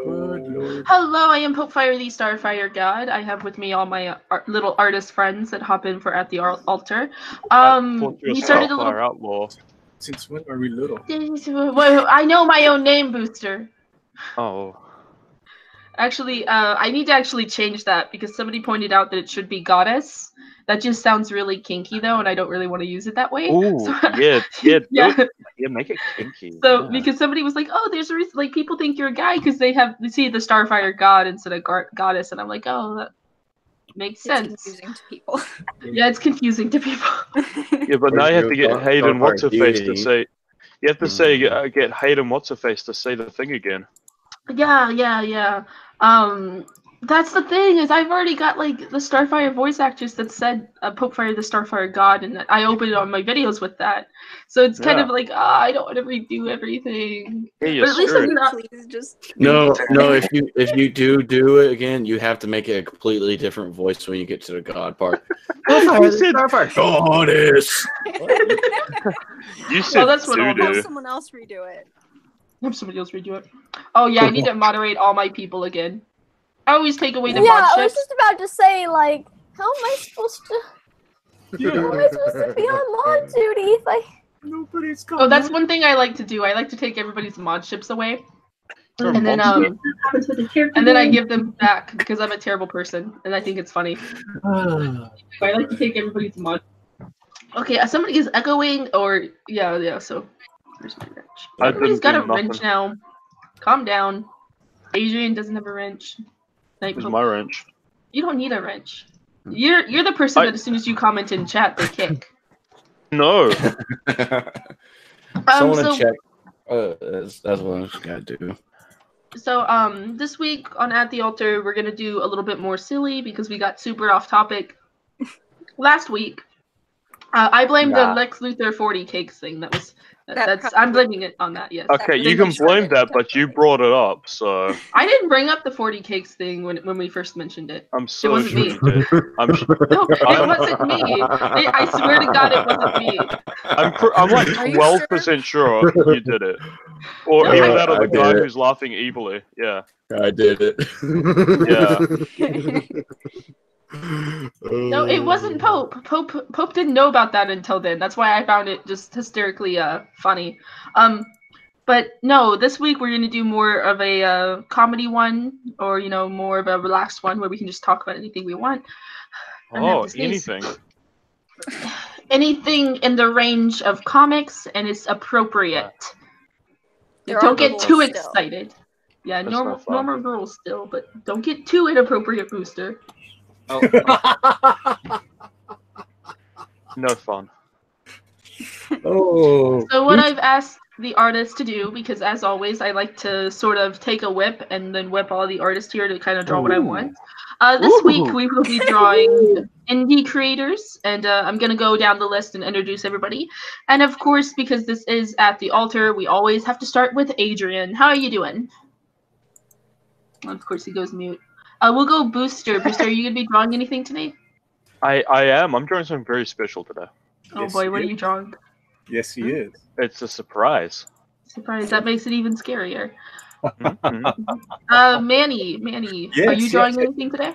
Good lord. Hello, I am Popefire, the Starfire God. I have with me all my little artist friends that hop in for At the Altar. We started a little. Starfire Outlaw. Since when are we little? Well, I know my own name, Booster. Oh. Actually, I need to actually change that because somebody pointed out that it should be Goddess. That just sounds really kinky though, and I don't really want to use it that way. Ooh, So, yeah, yeah. Yeah, make it kinky. So yeah. because somebody was like, "Oh, there's a reason." Like people think you're a guy because they see the Starfire God instead of Goddess, and I'm like, "Oh, that makes sense." It's confusing to people. Yeah, it's confusing to people. Yeah, but now you have to get Hayden What's-Her-Face to say. You have to say get Hayden What's-Her-Face to say the thing again. Yeah. That's the thing is I've already got like the Starfire voice actress that said Popefire the Starfire God, and I opened on my videos with that, so it's kind of like I don't want to redo everything. Hey, But at least it's not. Please just No. If you do it again, you have to make it a completely different voice when you get to the God part. Starfire Goddess. You said that's what I'll have doo-doo. someone else redo it. Have somebody else redo it. Oh yeah, I need to moderate all my people again. I always take away the Yeah, mod I was chips. just about to say, like, how am I supposed to? How am I supposed to be on mod duty if I? Nobody's got. Oh, that's one thing I like to do. I like to take everybody's mod chips away, You're a and then monster. I give them back because I'm a terrible person and I think it's funny. I like to take everybody's mod. Okay, somebody is echoing, or yeah. So where's my wrench? I Everybody's didn't got do a wrench nothing. now. Calm down. Adrian doesn't have a wrench. Where's my wrench? You don't need a wrench. You're the person that as soon as you comment in chat, they kick. No. Someone check. That's what I was gonna do. So this week on At the Altar, we're gonna do a little bit more silly because we got super off topic last week. I blame the Lex Luthor 40 cakes thing. I'm blaming it on that. Yes. Okay, you can blame that, but you brought it up, so. I didn't bring up the 40 cakes thing when we first mentioned it. I'm so it wasn't sure me. you did. No, it wasn't me. I swear to God, it wasn't me. I'm like 12% sure you did it, or No, either that or the guy it. who's laughing evilly. Yeah. I did it. Yeah. No, it wasn't Pope. Pope didn't know about that until then. That's why I found it just hysterically funny. But no, this week we're gonna do more of a comedy one, or more of a relaxed one where we can just talk about anything we want. Oh, anything. Anything in the range of comics, and it's appropriate. Don't get too excited. Yeah, normal rules still, but don't get too inappropriate, Booster. Oh. No fun. Oh. So what I've asked the artists to do, because as always, I like to sort of take a whip and then whip all the artists here to kind of draw what I want. This week we will be drawing indie creators, and I'm going to go down the list and introduce everybody. And of course, because this is At the Altar, we always have to start with Adrian. How are you doing? Well, of course, he goes mute. We'll go Booster. Booster, are you going to be drawing anything today? I am. I'm drawing something very special today. Oh boy, what are you drawing? Yes, he is. It's a surprise. Surprise, that makes it even scarier. Manny, are you drawing anything today?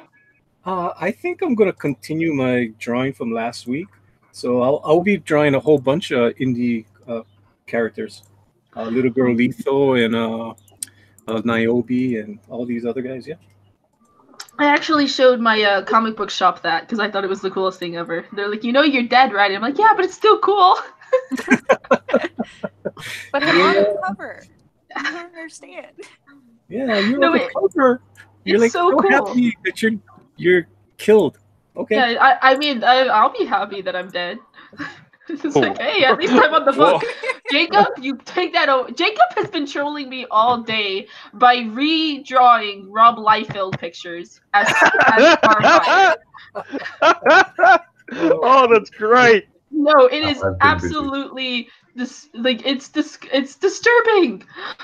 I think I'm gonna continue my drawing from last week. So I'll be drawing a whole bunch of indie characters. Little Girl Letho and Niobe and all these other guys, yeah. I actually showed my comic book shop that because I thought it was the coolest thing ever. They're like, you're dead, right? I'm like, yeah, but it's still cool. But I'm on the cover. I don't understand. Yeah, you're on the cover. You're It's like so cool. happy that you're killed. Okay. Yeah, I mean, I'll be happy that I'm dead. It's like, hey, at least I'm on the book. Jacob, you take that over. Jacob has been trolling me all day by redrawing Rob Liefeld pictures as Starfire. Oh, that's great. No, it is absolutely it's disturbing.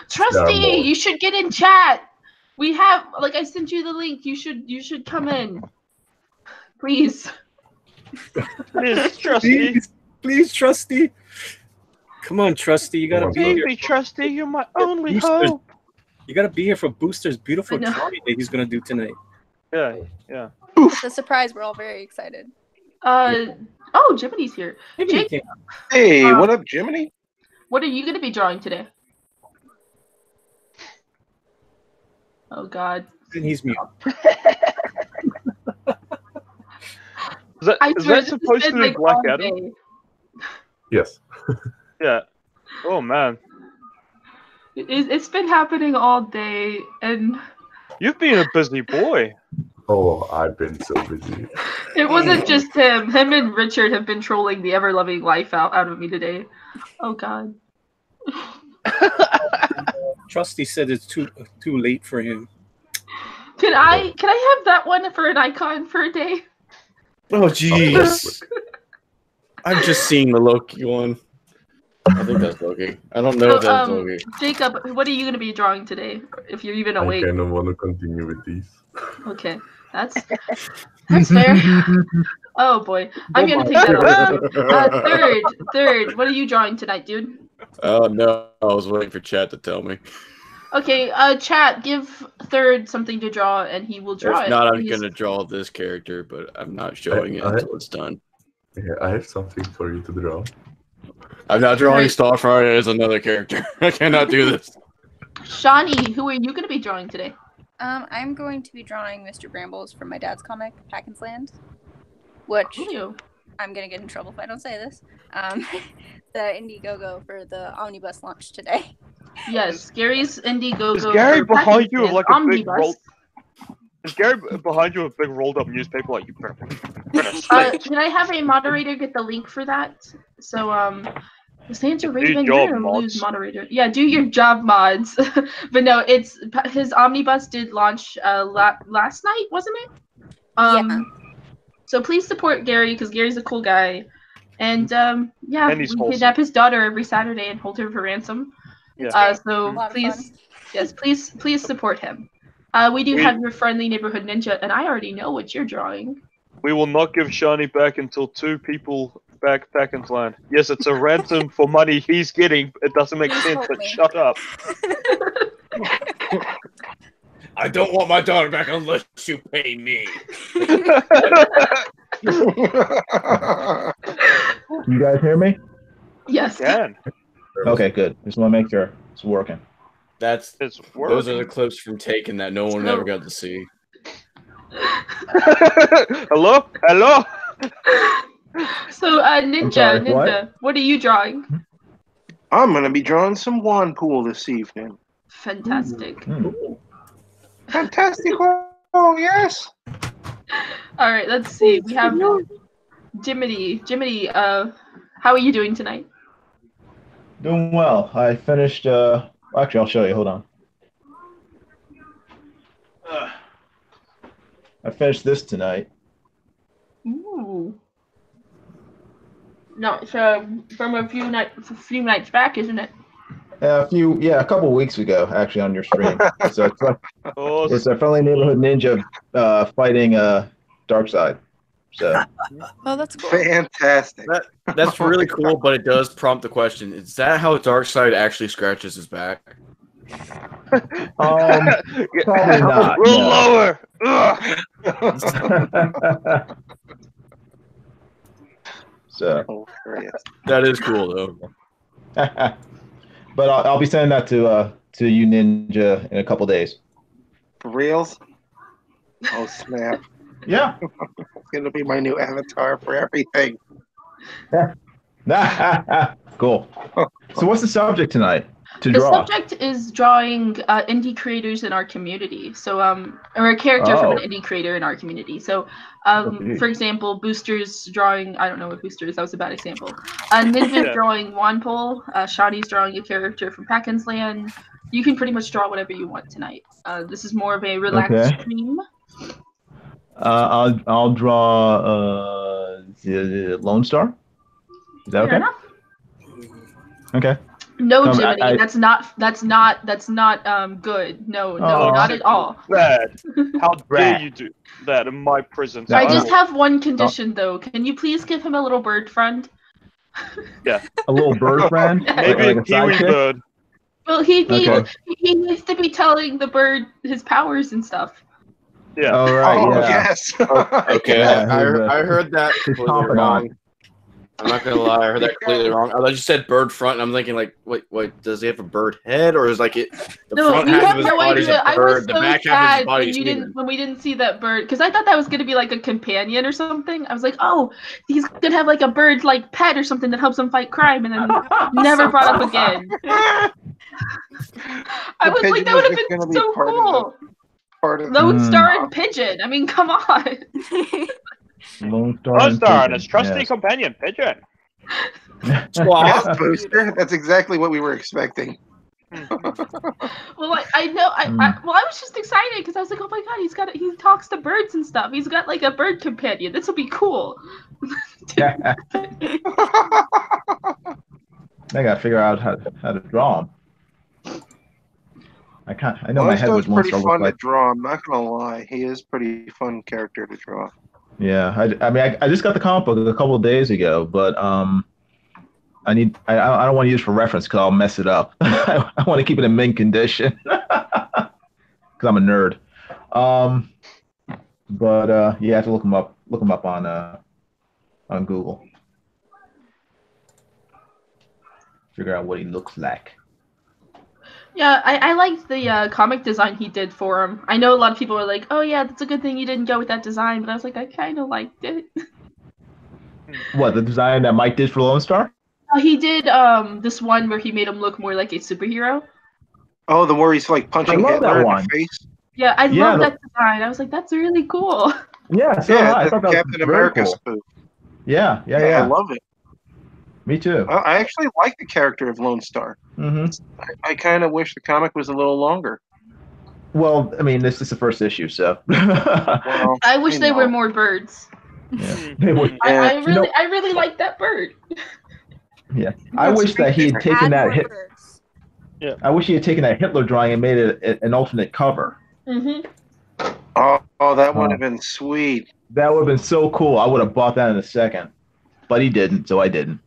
Trusty, you should get in chat. We have I sent you the link. You should come in. Please. Please, Trusty. Please, Trusty. Come on, Trusty. You gotta be Baby, Trusty, you're my only hope. You gotta be here for Booster's beautiful I know. drawing that he's gonna do tonight. Yeah. It's a surprise. We're all very excited. Oh, Jiminy's here. Maybe Jake, Hey, what up, Jiminy? what are you going to be drawing today? Oh, God. And he's mute. Is that, I is swear, that this supposed has to been, be like, Black all Adam? day. Yes. Yeah. Oh man, It's been happening all day, and you've been a busy boy. Oh, I've been so busy. it wasn't just him. Him and Richard have been trolling the ever-loving life out of me today. Oh, God. Trusty said it's too late for him. Can I have that one for an icon for a day? Oh, jeez. I'm just seeing the Loki one. I think that's Loki. I don't know if that's Loki. Jacob, what are you going to be drawing today? If you're even I awake. kind of want to continue with these. Okay, that's fair. Oh boy, I'm gonna take that away. Third, what are you drawing tonight, dude? Oh no, I was waiting for Chad to tell me. Okay, chat, give Third something to draw, and he will draw If it. not, I'm Please. gonna draw this character, but I'm not showing it until it's done. Yeah, I have something for you to draw. I'm not drawing Right. Starfire as another character. I cannot do this. Shawnee, who are you gonna be drawing today? I'm going to be drawing Mr. Brambles from my dad's comic, Packins Land, which Ew. I'm gonna get in trouble if I don't say this. The Indiegogo for the omnibus launch today. Yes, Gary's Indiegogo. Is Gary for behind you with Packington like a big omnibus. roll? Is Gary behind you with a big rolled up newspaper like you better say? Can I have a moderator get the link for that? So Santa Do Raven, job, you're gonna lose mods. moderator. Yeah, do your job, mods. But no, it's his omnibus did launch last night, wasn't it? Yeah. So please support Gary because Gary's a cool guy, and yeah, And he's we wholesome. kidnap his daughter every Saturday and hold her for ransom. It's Yeah. great. So A lot of please, fun. yes, please support him. We do have your friendly neighborhood ninja, and I already know what you're drawing. We will not give Shani back until 2 people back Packins Land. Yes, it's a ransom for money he's getting. It doesn't make Please sense, help but me. shut up. I don't want my daughter back unless you pay me. You guys hear me? Yes. Can. Okay, good. Just want to make sure it's working. That's It's those are the working. clips from Taken that no one ever got to see. Hello? Hello? So, Ninja, sorry, what are you drawing? I'm gonna be drawing some wand pool this evening. Fantastic. Fantastic! Oh yes. All right, let's see. We have Jiminy. Jiminy, how are you doing tonight? Doing well. I finished. Actually, I'll show you. Hold on. I finished this tonight. Ooh. No, it's from a few nights back, isn't it? A couple weeks ago, actually, on your stream. It's a Oh, friendly neighborhood ninja fighting Darkseid. So Oh, that's cool. Fantastic. That's really cool, but it does prompt the question: is that how Darkseid actually scratches his back? probably not. Roll no. lower! Ugh. So, Hilarious. That is cool, though. but I'll be sending that to you, Ninja, in a couple days. For reals? Oh snap! Yeah. It's gonna be my new avatar for everything. Cool. So, what's the subject tonight to The draw? subject is drawing indie creators in our community. So, or a character from an indie creator in our community. So, Okay. for example, Booster's drawing. I don't know what Booster is. That was a bad example. Ninja's Yeah. drawing Wanpole. Shawnee's drawing a character from Packins Land. You can pretty much draw whatever you want tonight. This is more of a relaxed Okay. stream. I'll draw the Lone Star. Is that Fair okay? enough. Okay. No, Come, Jiminy, I- that's not good. No, Oh. not at all. Bad. How dare Rat. you do that in my presence? No, I I just don't- have one condition though. Can you please give him a little bird friend? A little bird friend? Maybe like a a kiwi sidekick? bird. Well, he Okay. needs to be telling the bird his powers and stuff. Yeah. Oh right, Oh yeah. yes. Okay, Yeah, I heard that his completely confidant. wrong. I'm not gonna lie, I heard that completely wrong. I thought you said bird front, and I'm thinking like, wait, does he have a bird head, or is like it the No, front we half have of his no body's idea. a I was bird, the so back half of his sad body's when human? we didn't see that bird, because I thought that was gonna be like a companion or something. I was like, oh, he's gonna have like a bird like pet or something that helps him fight crime, and then never brought up again. I The was like, pigeon that would have just gonna been be so part of cool. Part of Lone Mm. Star and Pigeon. I mean, come on. Lone Star Lone and Star and his Pigeon, trusty yes. companion, Pigeon. Yes, Booster. That's exactly what we were expecting. Well, I know. I was just excited because I was like, oh my god, he talks to birds and stuff. He's got like a bird companion. This will be cool. I gotta figure out how to draw him. I know my Lone head was Star's Lone pretty Star fun looked like. to draw. I'm not gonna lie. He is pretty fun character to draw. Yeah, I mean, I just got the comic book a couple of days ago, but I don't want to use it for reference because I'll mess it up. I want to keep it in mint condition because I'm a nerd. But you have to look him up. Look him up on Google. Figure out what he looks like. Yeah, I liked the comic design he did for him. I know a lot of people were like, oh yeah, that's a good thing you didn't go with that design, but I was like, I kind of liked it. What, the design that Mike did for Lone Star? He did this one where he made him look more like a superhero. Oh, the where he's like punching I love Hitler that in one. the face. Yeah, I Yeah, love that design. I was like, that's really cool. Yeah, so Yeah, I the thought that Captain was very America cool. spoof. Yeah. I love it. Me too. I actually like the character of Lone Star. hmm I kind of wish the comic was a little longer. Well, I mean, this is the first issue, so. Well, I wish they were know. more birds. Yeah. They would. I You know- really like that bird. Yeah, I wish that he had taken Add that more hit. birds. I wish he had taken that Hitler drawing and made it an alternate cover. Mm-hmm. Oh, that would have been sweet. That would have been so cool. I would have bought that in a second, but he didn't, so I didn't.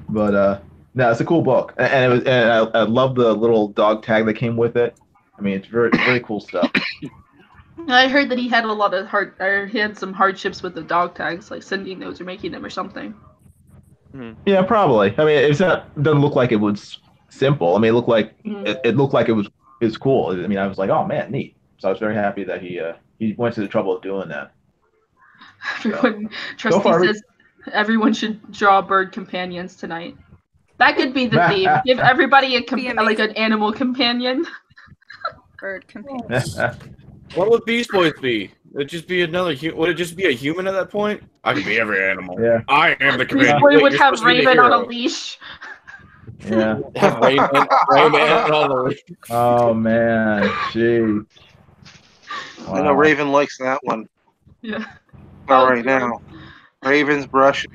But no, it's a cool book, and it was. And I love the little dog tag that came with it. I mean, it's very cool stuff. I heard that he had he had some hardships with the dog tags, like sending those or making them or something. Yeah, probably. I mean, it doesn't look like it was simple. I mean, it looked like it looked like it was cool. I mean, I was like, oh man, neat. So I was very happy that he went to the trouble of doing that. Everyone, Trusty says everyone should draw bird companions tonight. That could be the theme. Give everybody like an animal companion. Bird companion. What would Beast Boys be? Would it just be would it just be a human at that point? I could be every animal. Yeah. I am the Beast companion. Boy Wait, would you're have supposed to be the Raven on a hero. leash. Yeah. Have Raven on the leash. Oh man, jeez. I know Raven likes that one. Yeah. All right now, Raven's blushing.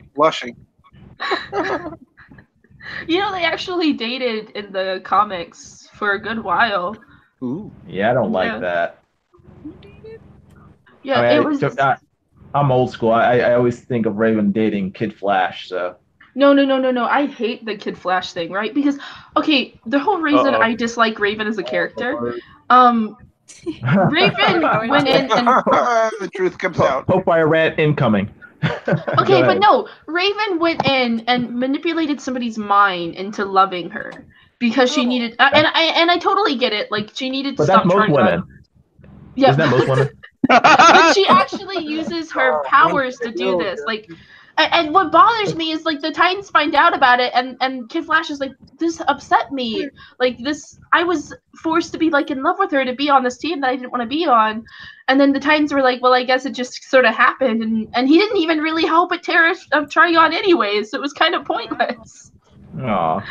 You know, they actually dated in the comics for a good while. Ooh. Yeah, I don't Yeah. like that. Yeah, I mean, it was. I'm old school. I always think of Raven dating Kid Flash. So. No. I hate the Kid Flash thing, right? Because, okay, the whole reason I dislike Raven as a character, Raven went in and The truth comes out. Poke by a rat incoming. okay, but no, Raven went in and manipulated somebody's mind into loving her because she needed, and I totally get it. Like she needed to But stop that's most turning women. on. Yeah, Isn't that most women? but she actually uses her powers to do this. Like, and what bothers me is like the Titans find out about it, and Kid Flash is like, this upset me. Like this, I was forced to be like in love with her to be on this team that I didn't want to be on, and then the Titans were like, well, I guess it just sort of happened, and he didn't even really help it tear of Trigon anyways, so it was kind of pointless. Aw.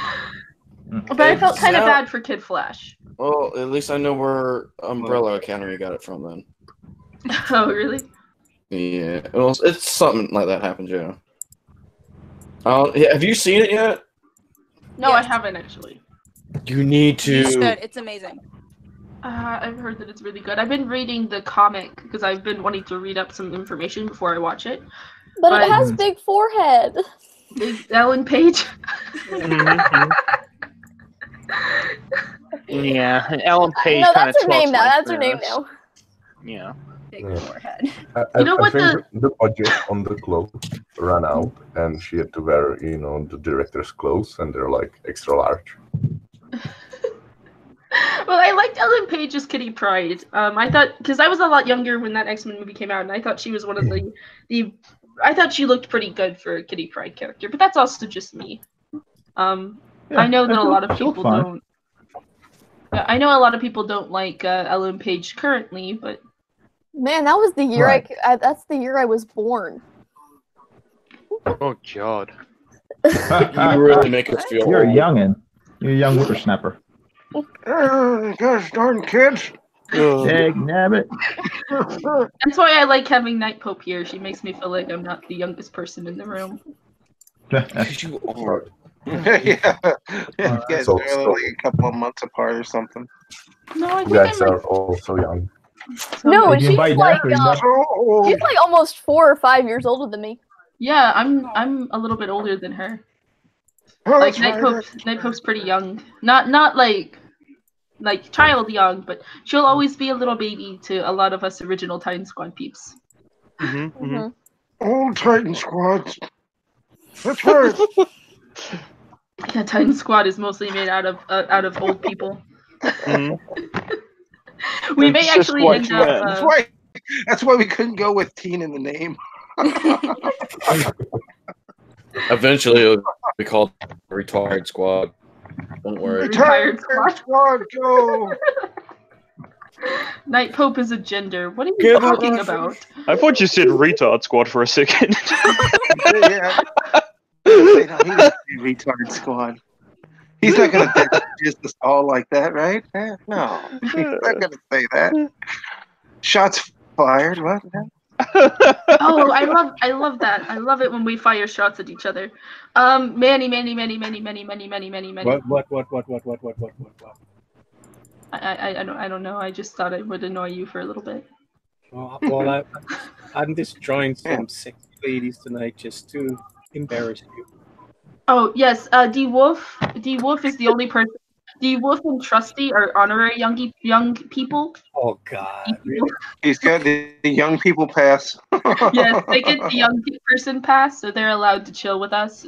But I felt kind of bad for Kid Flash. Well, at least I know where Umbrella Academy got it from then. Oh, really? Yeah, well, it's something like that happens, yeah. Have you seen it yet? No, I haven't actually. You need to. You should. It's amazing. I've heard that it's really good. I've been reading the comic because I've been wanting to read up some information before I watch it. But it has big forehead. Ellen Page. Mhm. Yeah, and Ellen Page No, kind of that's her talks name now. like That's her name this. now. Yeah. Big Yeah. forehead. You know I what think the budget on the clothes ran out, and she had to wear, the director's clothes, and they're like extra large. Well, I liked Ellen Page as Kitty Pryde. I thought because I was a lot younger when that X-Men movie came out, and I thought she was one of the. I thought she looked pretty good for a Kitty Pryde character, but that's also just me. I know that a lot of she looked people fine. don't. Yeah, I know a lot of people don't like Ellen Page currently, but Man, that was the year Right. that's the year I was born. Oh God. You really make us feel You're a old. youngin'. You're a young whippersnapper. Gosh darn kids. Dag nabbit. that's why I like having Night Pope here. She makes me feel like I'm not the youngest person in the room. Because you are. Yeah. You guys So- are like a couple of months apart or something. No, I You think guys I'm are like. also young. No, Did you she's invite like Nat or no? So she's like almost 4 or 5 years older than me. Yeah, I'm a little bit older than her. Like Night Pope's pretty young. Not like child young, but she'll always be a little baby to a lot of us original Titan Squad peeps. Mm-hmm. Old Titan squads. That's right. Yeah, Titan Squad is mostly made out of old people. Mhm. We And may actually Sasquatch end up. man. That's why we couldn't go with teen in the name. Eventually, it'll be called Retired Squad. Don't worry. Retired Squad. Go. Night Pope is a gender. What are you Give her talking a- about? I thought you said retard squad for a second. Yeah. Wait, no, he didn't say retard squad. He's not gonna just us all like that, right? No, he's not gonna say that. Shots fired. What? Oh, I love that. I love it when we fire shots at each other. Manny. What? I don't know. I just thought I would annoy you for a little bit. Well, I'm just drawing some sexy ladies tonight just to embarrass you. Oh yes, D Wolf. D Wolf is the only person. D Wolf and Trusty are honorary young people. Oh God, really? He's got the young people pass. Yes, they get the young person pass, so they're allowed to chill with us,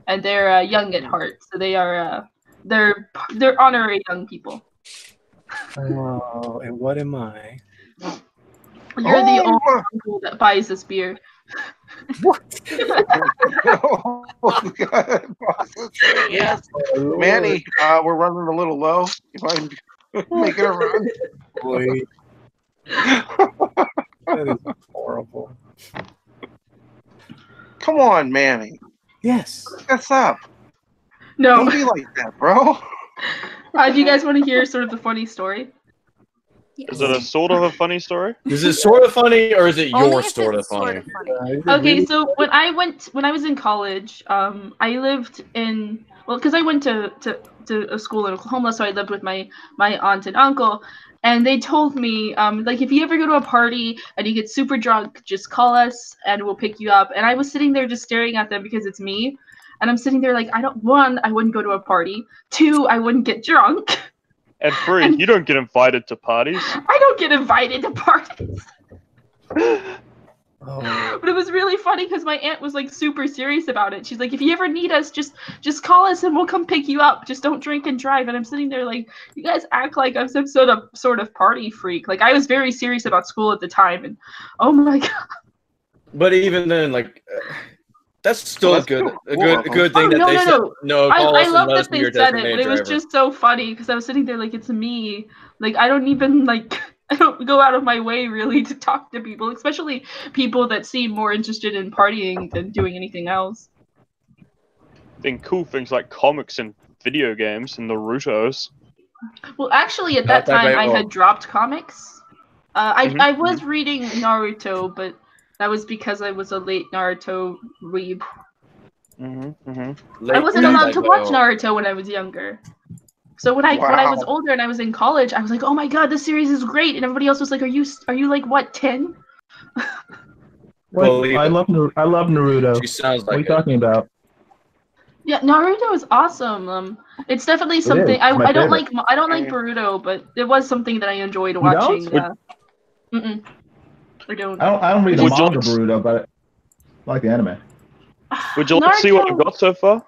and they're young at heart, so they are they're honorary young people. Oh, and what am I? You're the only uncle that buys us beer. What? Oh, God. Yes. Manny, we're running a little low. If I'm making a run. Boy, that is horrible. Come on, Manny. Yes. What's up? No. Don't be like that, bro. Do you guys want to hear sort of the funny story? Is it a sort of a funny story? Is it sort of funny, or is it Only your if sort of it's funny? Okay, so when I was in college, I lived in because I went to a school in Oklahoma, so I lived with my aunt and uncle, and they told me like if you ever go to a party and you get super drunk, just call us and we'll pick you up. And I was sitting there just staring at them because it's me, and I'm sitting there like I wouldn't go to a party. 2, I wouldn't get drunk. And 3, you don't get invited to parties. I don't get invited to parties. Oh. But it was really funny because my aunt was like super serious about it. She's like, if you ever need us, just call us and we'll come pick you up. Just don't drink and drive. And I'm sitting there like, you guys act like I'm some sort of party freak. Like I was very serious about school at the time, and oh my god. But even then, like, that's still Well, a good that's good thing that no, they no, said. no. No, call I us and love let us that be they your said it, designated but it was driver. just so funny because I was sitting there like it's me. Like I don't even like I don't go out of my way really to talk to people, especially people that seem more interested in partying than doing anything else. Then cool things like comics and video games and Naruto's. Well, actually, at Not that that time, bad, I well. had dropped comics. I Mhm, was reading Naruto, but that was because I was a late Naruto weeb. I wasn't allowed to watch Naruto when I was younger. So when I was older and I was in college, I was like, "Oh my god, this series is great!" And everybody else was like, "Are you like what 10?" What? I love Naruto. She sounds What are you like talking about? Yeah, Naruto is awesome. It's definitely It something is. It's my I don't favorite. like. I don't like Boruto, but it was something that I enjoyed You watching. don't? Mm-mm, I don't. I don't read the Would you manga like- Boruto, but I like the anime. Would you like to see what I've Naruto. got so far?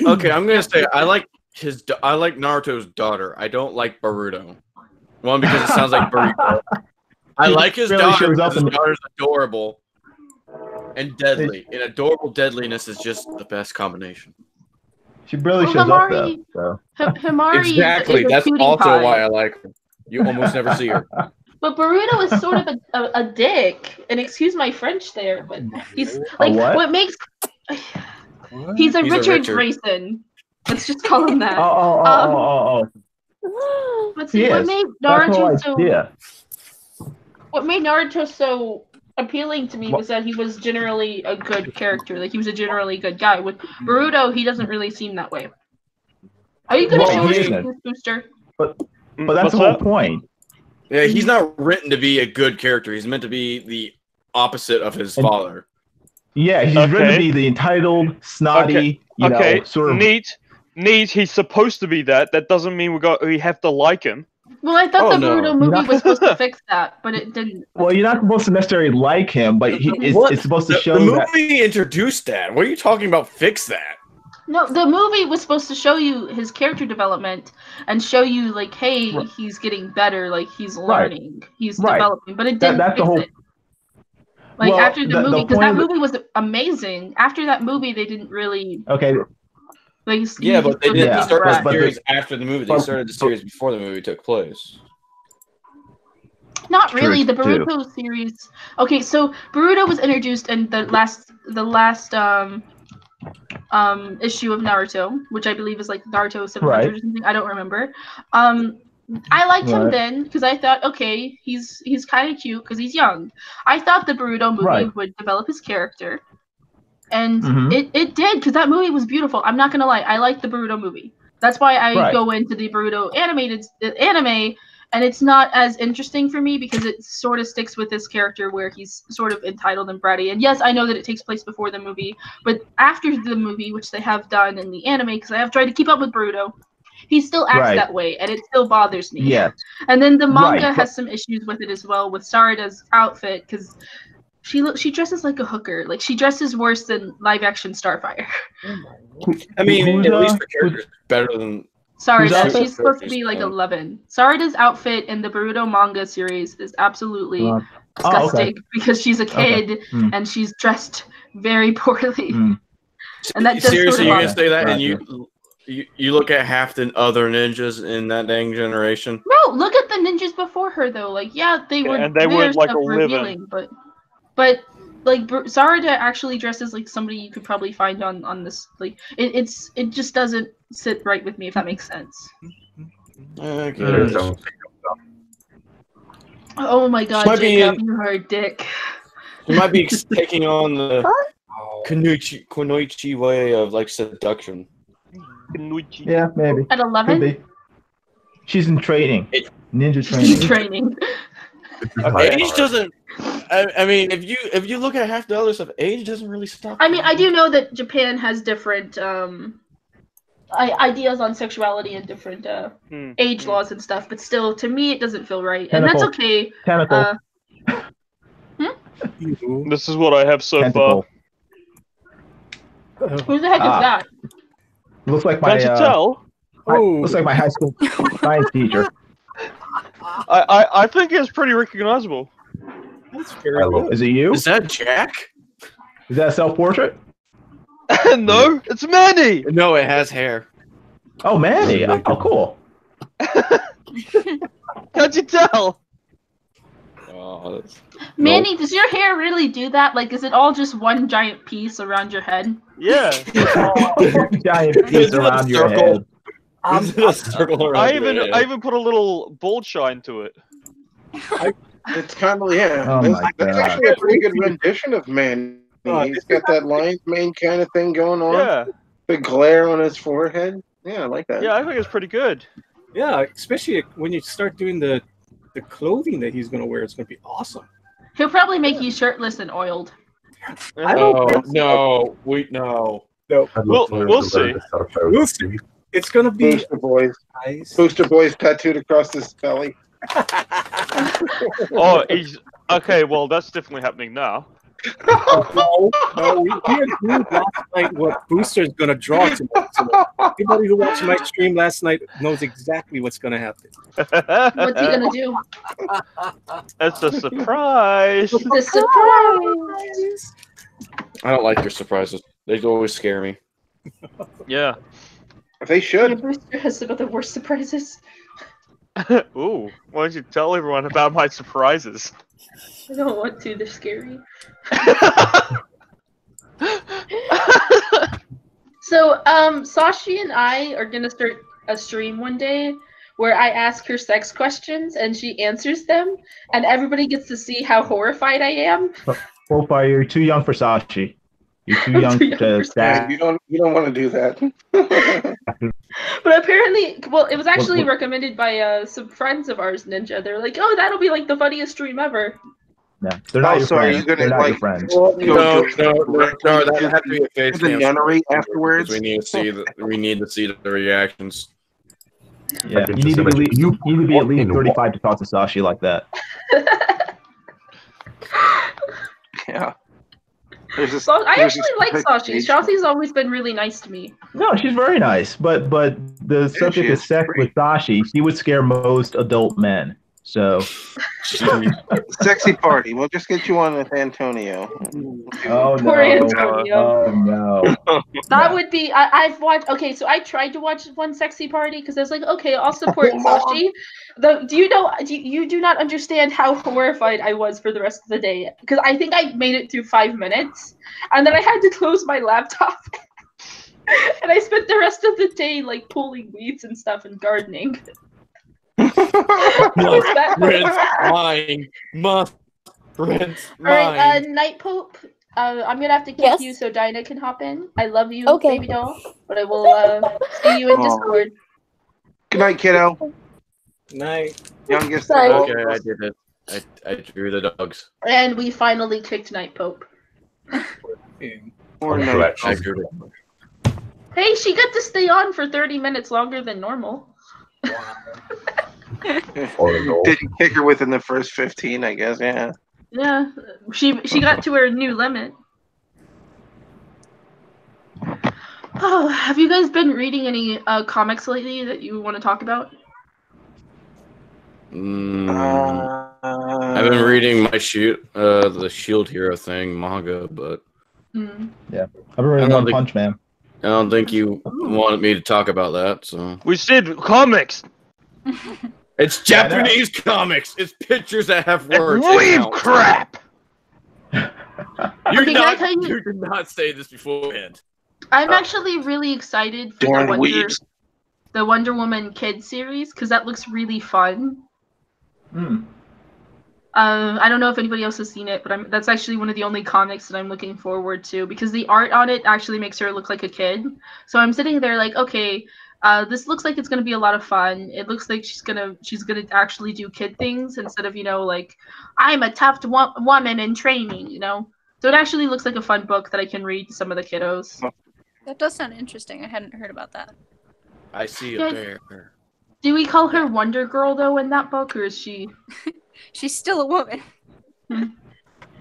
Okay, I'm gonna say I like Naruto's daughter. I don't like Boruto. One, because it sounds like burrito. I like his Really daughter shows up because his in- daughter's adorable and deadly. And adorable deadliness is just the best combination. She barely Well, shows up though. Himari- So. Himari Exactly. is a That's cutie also pie. why I like her. You almost never see her. But Boruto is sort of a dick, and excuse my French there, but he's like what? makes he's a He's a Richard Richard. Grayson. Let's just call him that. Oh. Let's He see what is. made That's the whole Naruto so idea. what made Naruto so appealing to me was that he was generally a good character. Like he was a generally good guy. With Boruto, he doesn't really seem that way. Are you gonna Well, show he us isn't. this booster? But that's What's the whole that? point. Yeah, he's not written to be a good character. He's meant to be the opposite of his father. Yeah, he's written to Okay. be the entitled, snotty, you know, sort of. Neat. He's supposed to be that. That doesn't mean we have to like him. Well, I thought Oh, the no. Boruto movie was supposed to fix that, but it didn't. Well, you're not supposed to necessarily like him, but it's supposed to The show that. movie introduced that. What are you talking about? Fix that. No, the movie was supposed to show you his character development and show you like, hey, Right. he's getting better, like he's Right. learning, he's Right. developing, but it didn't That's fix the whole. it. Like Well, after the movie, because point that of movie was amazing. After that movie, they didn't really Okay, like. Yeah, but they didn't Yeah, start but- the but series after the movie. They but- started the series before the movie took place. Not really. The True, Boruto series. Okay, so Boruto was introduced in the last issue of Naruto, which I believe is like Naruto 700 Right. or something. I don't remember. I liked him Right. then because I thought, okay, he's kind of cute because he's young. I thought the Boruto movie Right. would develop his character, and Mhm. it did because that movie was beautiful. I'm not gonna lie, I liked the Boruto movie. That's why I Right. go into the Boruto anime, and it's not as interesting for me because it sort of sticks with this character where he's sort of entitled and bratty. And yes, I know that it takes place before the movie, but after the movie, which they have done in the anime, because I have tried to keep up with Boruto, he still acts Right. that way, and it still bothers me. Yes. And then the manga Right, has some issues with it as well, with Sarada's outfit, because she dresses like a hooker. Like she dresses worse than live action Starfire. I mean, Who's, at least uh, her character's better than. Sarada, outfit? she's supposed to be like 11. Sarada's outfit in the Boruto manga series is absolutely disgusting because she's a kid Okay. Hmm. and she's dressed very poorly. Hmm. And that just Seriously, sort you're of gonna say that, and Gotcha. you look at half the other ninjas in that dang generation. No, look at the ninjas before her though. Like, yeah, they were and they their weren't, like, stuff 11. revealing, but like Sarada actually dresses like somebody you could probably find on this. Like, it just doesn't sit right with me if that makes sense. Okay. There's some Oh my god, Might be Jacob, in- you are a dick. You might be taking on the Kunoichi way of like seduction. Yeah, maybe. At Could 11? be. She's in training. Ninja She's training. training. Age doesn't. I mean, if you look at half the other stuff, age doesn't really stop. I mean, I do know that Japan has different ideas on sexuality and different age laws and stuff, but still, to me, it doesn't feel right, and that's Tentacle. okay. Tentacle. This is what I have so Tentacle. Who the heck is that? Looks like my Can't you tell? looks like my high school science teacher. I think it's pretty recognizable. That's very good. Is it you? Is that Jack? Is that a self-portrait? No, it's Manny. No, it has hair. Oh, Manny. Oh, cool. Can't you tell? Oh, that's... Manny, does your hair really do that? Like, is it all just one giant piece around your head? Yeah. Giant piece around your head. A circle around I your head. even put a little bald shine to it. It's kind of, yeah. Oh that's, my that's God. actually a pretty good rendition of Manny. He's got that lion's mane kind of thing going on. Yeah. The glare on his forehead. Yeah, I like that. Yeah, I think it's pretty good. Yeah, especially when you start doing the clothing that he's gonna wear, it's gonna be awesome. He'll probably make you shirtless and oiled. I don't No, think so. no, no. No, I'd love to We'll learn see. the Starfire. we'll see. It's gonna be Booster boys. nice. Booster boys tattooed across his belly. Oh, he's okay. Well, that's definitely happening now. No, we agreed last night what Booster's gonna draw tonight. So everybody who watched my stream last night knows exactly what's gonna happen. What's he gonna do? It's a surprise. The surprise. I don't like your surprises. They always scare me. Yeah. They Yeah, should. Brewster has some of the worst surprises. Ooh. Why don't you tell everyone about my surprises? I don't want to. They're scary. So, Sashi and I are gonna start a stream one day where I ask her sex questions and she answers them, and everybody gets to see how horrified I am. Starfire, you're too young for Sashi. You're too young Too young to for that. You don't want to do that. But apparently, well, it was actually recommended by some friends of ours, Ninja. They're like, "Oh, that'll be like the funniest stream ever." Yeah, they're not your So are friends. you gonna They're not your like friends. No, that would have to be a face the cam nunnery afterwards? We need to see the reactions. Yeah, can you need just to be, imagine you need to be at least walking 35 to talk to Sashi like that. Yeah. There's this, So I there's actually this like perfect Sashi. age. Sashi's always been really nice to me. No, she's very nice, but the subject she is is. sex with Sashi. She would scare most adult men. So, Sexy party. We'll just get you on with Antonio. oh Poor Antonio. oh no. That would be. I've watched. Okay, so I tried to watch one sexy party because I was like, okay, I'll support Sashi. Do you know? You do not understand how horrified I was for the rest of the day because I think I made it through 5 minutes, and then I had to close my laptop, and I spent the rest of the day like pulling weeds and stuff and gardening. Rinse mine. Must rinse All right, mine. Night Pope. I'm gonna have to kick Yes? you so Dinah can hop in. I love you, Okay. baby doll, but I will see you in Aw. Discord. Good night, kiddo. Night. Youngest Sorry. of all. Okay, I did it. I drew the dogs. And we finally kicked Night Pope. Poor I'm night. glad I she's drew it. Hey, she got to stay on for 30 minutes longer than normal. all in all. Did you kick her within the first 15, I guess, yeah. Yeah, she got to her new limit. Oh, have you guys been reading any comics lately that you want to talk about? I've been reading my the Shield Hero thing manga, but Mm. I've been reading One Punch Man. I don't think you wanted me to talk about that. So We said comics. it's Japanese comics. It's pictures that have words. Leave and counts. crap. You Okay, can I tell you- did not say this beforehand. I'm actually really excited for Darn the weebs. Wonder Woman Kid series because that looks really fun. I don't know if anybody else has seen it, but that's actually one of the only comics that I'm looking forward to because the art on it actually makes her look like a kid. So I'm sitting there like, okay, this looks like it's gonna be a lot of fun. It looks like she's gonna actually do kid things instead of like I'm a tough woman in training, So it actually looks like a fun book that I can read to some of the kiddos. That does sound interesting. I hadn't heard about that. I see a Yeah. bear. Do we call her Wonder Girl though in that book, or is she? She's still a woman.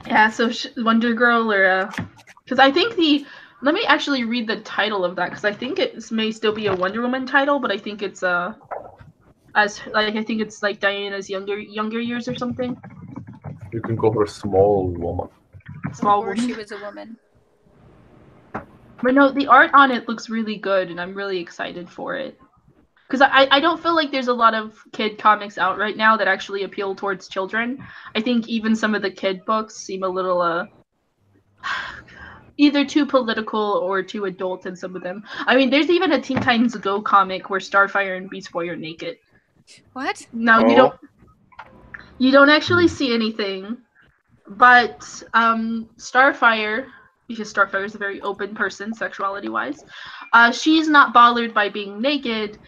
Yeah, so Wonder Girl, or because I think let me actually read the title of that because I think it may still be a Wonder Woman title, but I think it's I think it's like Diana's younger years or something. You can call her a small woman. Small Or woman. she was a woman. But no, the art on it looks really good, and I'm really excited for it. Because I don't feel like there's a lot of kid comics out right now that actually appeal towards children. I think even some of the kid books seem a little either too political or too adult in some of them. I mean, there's even a Teen Titans Go comic where Starfire and Beast Boy are naked. What? Now you don't actually see anything, but Starfire, because Starfire is a very open person sexuality-wise, she's not bothered by being naked,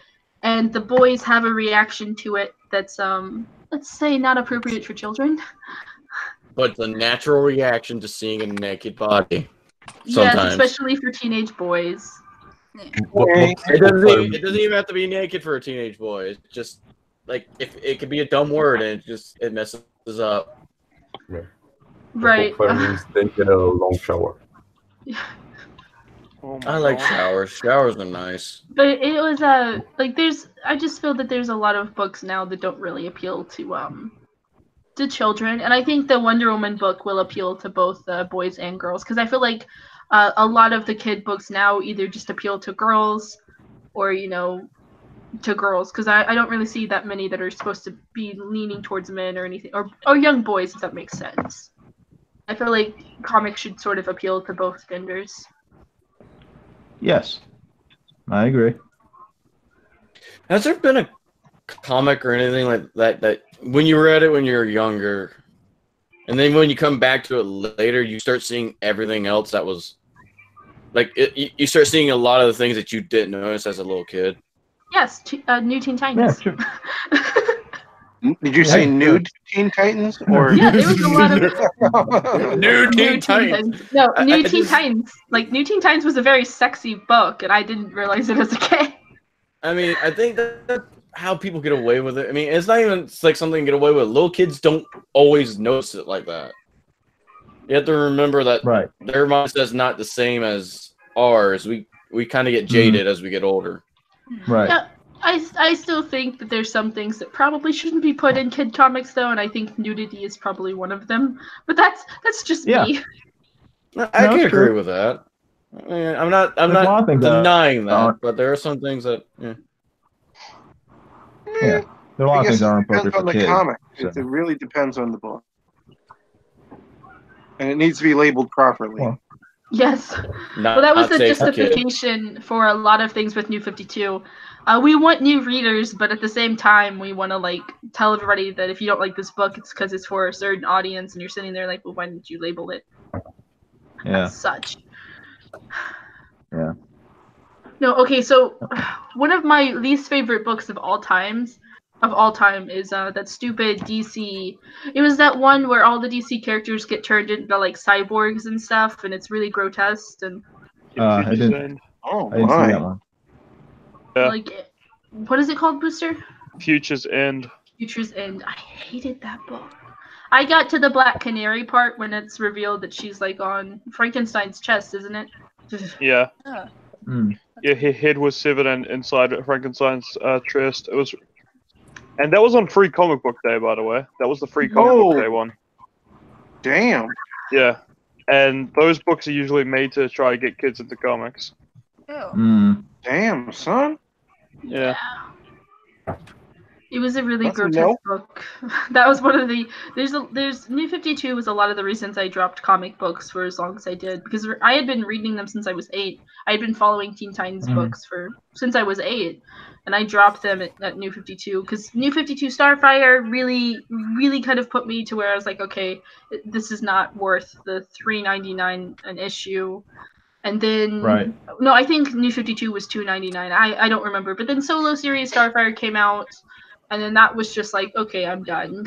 and the boys have a reaction to it that's let's say not appropriate for children. But the natural reaction to seeing a naked body. Yes, Sometimes. especially for teenage boys. It doesn't even have to be naked for a teenage boy. It's just like if it could be a dumb word and it messes up. Yeah. Right. For me, is taking a long shower. Oh I my like God. showers. Showers are nice. But it was like I just feel that there's a lot of books now that don't really appeal to children, and I think the Wonder Woman book will appeal to both boys and girls, because I feel like a lot of the kid books now either just appeal to girls or to girls, because I don't really see that many that are supposed to be leaning towards men or anything, or young boys, if that makes sense. I feel like comics should sort of appeal to both genders. Yes, I agree. Has there been a comic or anything like that when you read it when you were younger, and then when you come back to it later, you start seeing everything else that was like you start seeing a lot of the things that you didn't notice as a little kid? Yes, New Teen Titans. Yeah, sure. Did you say nude Teen Titans or? Yeah, there was a lot of New Teen Titans. No, New Teen Titans. Like New Teen Titans was a very sexy book, and I didn't realize it as a kid. I mean, I think that's how people get away with it. I mean, it's not even like something to get away with. Little kids don't always notice it like that. You have to remember that their mindset's not the same as ours. We kind of get jaded as we get older. Right. Yeah, I still think that there's some things that probably shouldn't be put in kid comics, though, and I think nudity is probably one of them. But that's just me. I can agree with that. I mean, I'm not denying that, but there are some things that. Yeah, there are a lot of things that aren't appropriate for kids. Comic. So. It really depends on the book, and it needs to be labeled properly. Well, yes. Well, that was the justification for a lot of things with New 52. We want new readers, but at the same time, we want to tell everybody that if you don't like this book, it's because it's for a certain audience, and you're sitting there like, well, why didn't you label it? Yeah. As such. Yeah. No, okay, so one of my least favorite books of all time is that stupid DC. It was that one where all the DC characters get turned into cyborgs and stuff, and it's really grotesque. And I didn't see that one. Yeah. What is it called, Booster? Future's End. Future's End. I hated that book. I got to the Black Canary part when it's revealed that she's on Frankenstein's chest, isn't it? Yeah. Mm. Yeah, her head was severed and inside Frankenstein's chest. It was, and that was on Free Comic Book Day, by the way. That was the Free Comic Book Day one. Damn. Yeah, and those books are usually made to try to get kids into comics. Mm. Damn, son. Yeah. It was a really grotesque book. That was one of the there's New 52 was a lot of the reasons I dropped comic books for as long as I did, because I had been reading them since I was 8. I had been following Teen Titans books since I was 8, and I dropped them at New 52 because New 52 Starfire really kind of put me to where I was like, okay, this is not worth the $3.99 an issue. And then no, I think New 52 was $2.99. I don't remember, but then Solo Series Starfire came out. And then that was just like, okay, I'm done.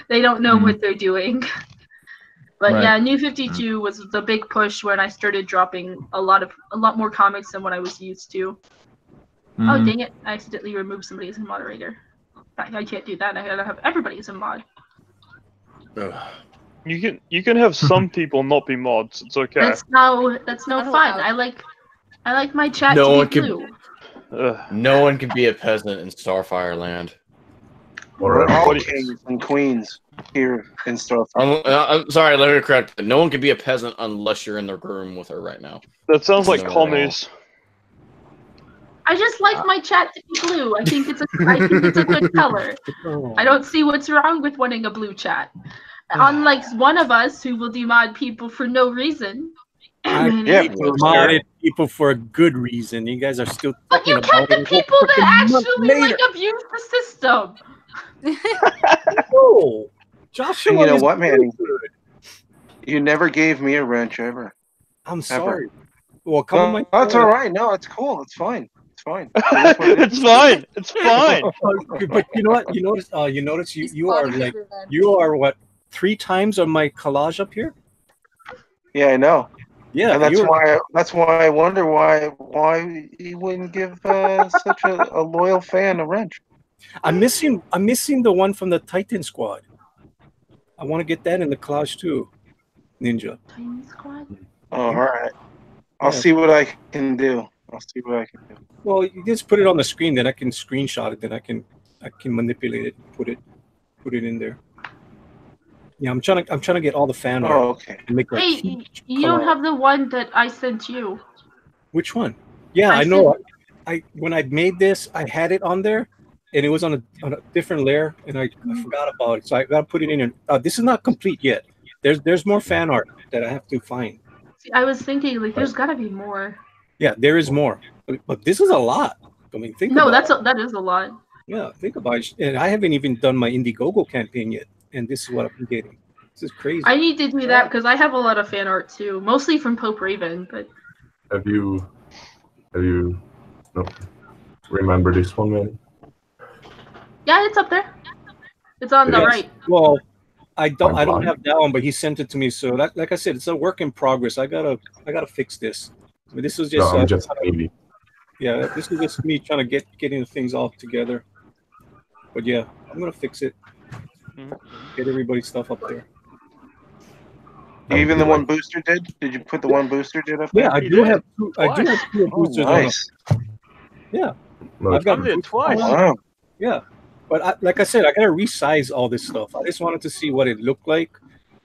They don't know what they're doing. But yeah, New 52 was the big push when I started dropping a lot more comics than what I was used to. Oh, dang it. I accidentally removed somebody as a moderator. I can't do that. I gotta have everybody as a mod. You can have some people not be mods. It's okay. That's no fun. I like my chat to be blue. No one can be a peasant in Starfire Land. We're all kings and queens here in Starfire. I'm sorry, let me correct. No one can be a peasant unless you're in the room with her right now. That sounds like commies. I just like my chat to be blue. I think it's a good color. I don't see what's wrong with wanting a blue chat. Unlike one of us who will demod people for no reason. I modded people for a good reason. You guys are still. But you kept the people that actually abuse the system. No, Joshua. You know what, man? You never gave me a wrench ever. I'm sorry. Well, come on. That's all right. No, it's cool. It's fine. It's fine. It's fine. It's fine. But you know what? You notice you are what 3 times on my collage up here. Yeah, I know. Yeah, and that's why I wonder why he wouldn't give such a loyal fan a wrench. I'm missing the one from the Titan Squad. I want to get that in the collage too, Ninja. Tiny Squad. Oh, all right. I'll Yeah. see what I can do. I'll see what I can do. Well, you just put it on the screen, then I can screenshot it, then I can manipulate it, put it in there. Yeah, I'm trying to get all the fan art. Oh, okay. And make a Hey, huge you don't collage. have the one that I sent you. Which one? Yeah, I know. I when I made this, I had it on there, and it was on a different layer, and I forgot about it. So I gotta put it in. This is not complete yet. There's more fan art that I have to find. See, I was thinking like there's gotta be more. Yeah, there is more, but this is a lot. I mean, think No, about that is a lot. Yeah, think about it. And I haven't even done my Indiegogo campaign yet, and this is what I'm getting. This is crazy. I need to do that because I have a lot of fan art too, mostly from Pope Raven. But Have you no, remember this one, man? yeah, it's up there. It's on the Yes. right. Well, I don't Fine. have that one, but he sent it to me. So like I said, it's a work in progress. I gotta fix this. I mean, this was just No, I'm just maybe. yeah, this is just me trying to getting the things all together. But yeah, I'm gonna fix it. Get everybody's stuff up there. Even the one Booster did? Did you put the one Booster did up there? Yeah, I do have two. I do have two boosters on. Nice. Yeah, No, I've got I'm there twice. Wow. Yeah, but like I said, I gotta resize all this stuff. I just wanted to see what it looked like,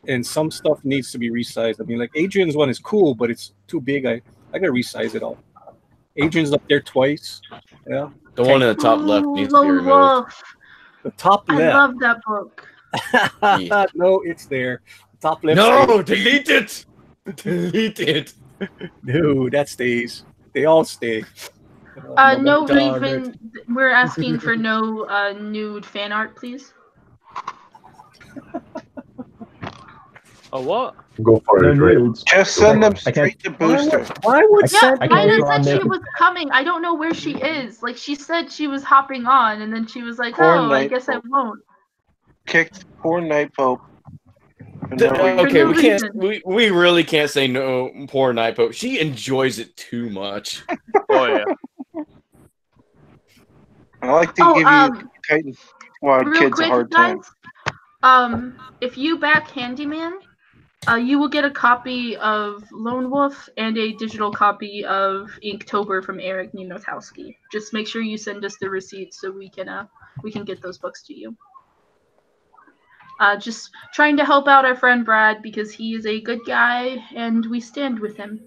and some stuff needs to be resized. I mean, like Adrian's one is cool, but it's too big. I gotta resize it all. Adrian's up there twice. Yeah, The one in the top left Ooh, needs to be Lone removed. Wolf. the top I left. love that book. Yeah. No, it's there. Top left. No, delete it. Delete it. No, that stays. They all stay. No, darn Raven. We're asking for no nude fan art, please. A what? Go for No it, Ray. nudes. Just send them I can't- straight to Booster. Why would Yeah, I can't Dinah go on said she there. was coming. I don't know where she is. Like she said she was hopping on, and then she was like, Poor "Oh, I Night guess I Pope. won't." Kicked poor Night Pope. For no reason. Okay, no we can't. reason. We really can't say no. Poor Night Pope. She enjoys it too much. Oh yeah. I like to give you Titan Squad real kids quick, a hard time. guys. If you back Handyman, you will get a copy of Lone Wolf and a digital copy of Inktober from Eric Ninotowski. Just make sure you send us the receipts so we can get those books to you. Just trying to help out our friend Brad because he is a good guy and we stand with him.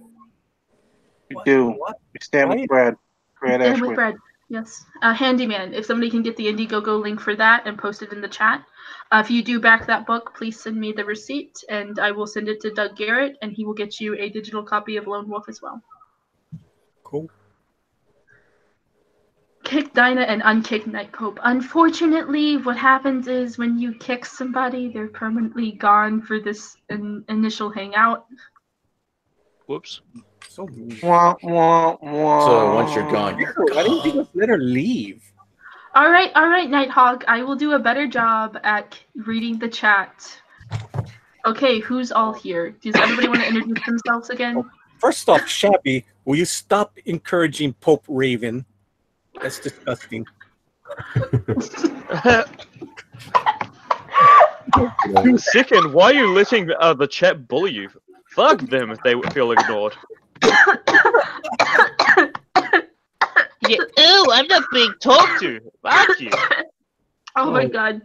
You do. We stand with Brad. Brad And with Ashwood. Brad, yes. Handyman, if somebody can get the Indiegogo link for that and post it in the chat. If you do back that book, please send me the receipt and I will send it to Doug Garrett and he will get you a digital copy of Lone Wolf as well. Cool. Kick Dinah and unkick Night Pope. Unfortunately, what happens is when you kick somebody, they're permanently gone for this initial hangout. Whoops. So mean. Wah, wah, wah. So once you're gone, you're Why didn't you gone. just let her leave? All right, Nighthawk. I will do a better job at reading the chat. Okay, who's all here? Does everybody want to introduce themselves again? First off, Shabby, will you stop encouraging Pope Raven? That's disgusting. Second, why are you letting the chat bully you? Fuck them if they feel ignored. Yeah, ew, I'm not being talked to. Fuck you. Oh my god.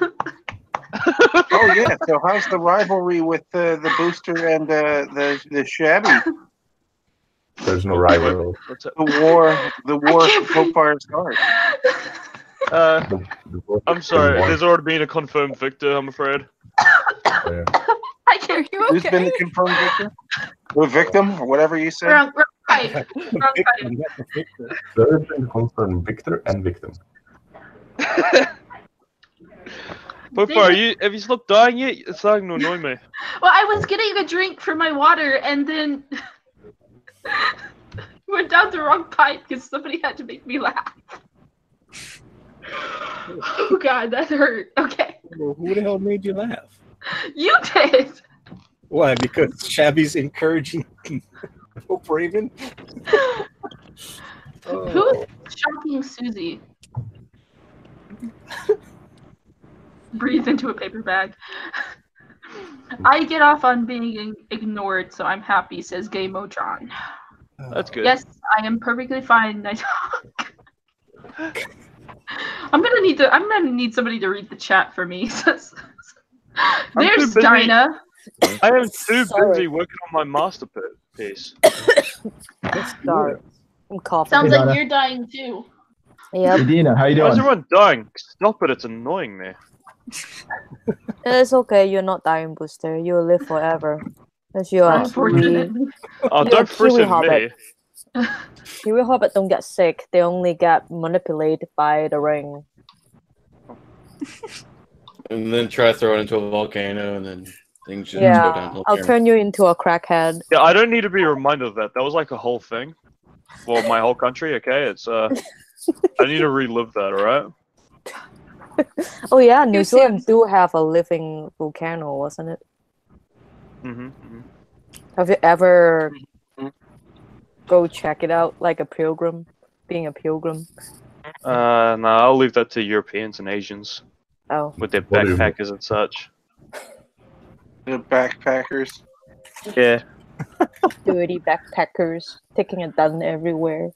Oh yeah. So how's the rivalry with the Booster and the Shabby? There's no rival. The war for Popefire's heart. I'm sorry, there's already been a confirmed victor, I'm afraid. I can't. You Who's been the okay? confirmed victor? The victim, or whatever you said. Wrong type. Wrong type. There has been confirmed victor and victim. Potfire, have you stopped dying yet? It's starting to annoy me. Well, I was getting a drink for my water and then went down the wrong pipe because somebody had to make me laugh. Oh god, that hurt. Okay. Well, who the hell made you laugh? You did. Why? Because Shabby's encouraging Hope Raven. Who's shocking Susie? Breathe into a paper bag. I get off on being ignored, so I'm happy, says Gay Motron. That's good. Yes, I am perfectly fine. I talk. I'm gonna need somebody to read the chat for me. There's busy. Dinah. I am too busy working on my masterpiece. Let's start. I'm coughing. Sounds Hey, like Donna. you're dying too. Yep. Hey, Dina, how you Why is doing? everyone dying? Stop it, it's annoying me. It's okay. You're not dying, Booster. You'll live forever. As you are Unfortunately. Oh, You're don't a Kiwi freeze me. Hobbit. Kiwi Hobbit don't get sick. They only get manipulated by the ring. And then try to throw it into a volcano, and then things just go Yeah, downhill. I'll there. turn you into a crackhead. Yeah, I don't need to be reminded of that. That was like a whole thing for my whole country. Okay, it's I need to relive that. All right. Oh yeah, New You Zealand seem- do have a living volcano, wasn't it? Mm-hmm. Have you ever go check it out like a pilgrim, being a pilgrim? No, I'll leave that to Europeans and Asians Oh, with their What do you mean? backpackers and such. The backpackers. Yeah. dirty backpackers taking a dun everywhere.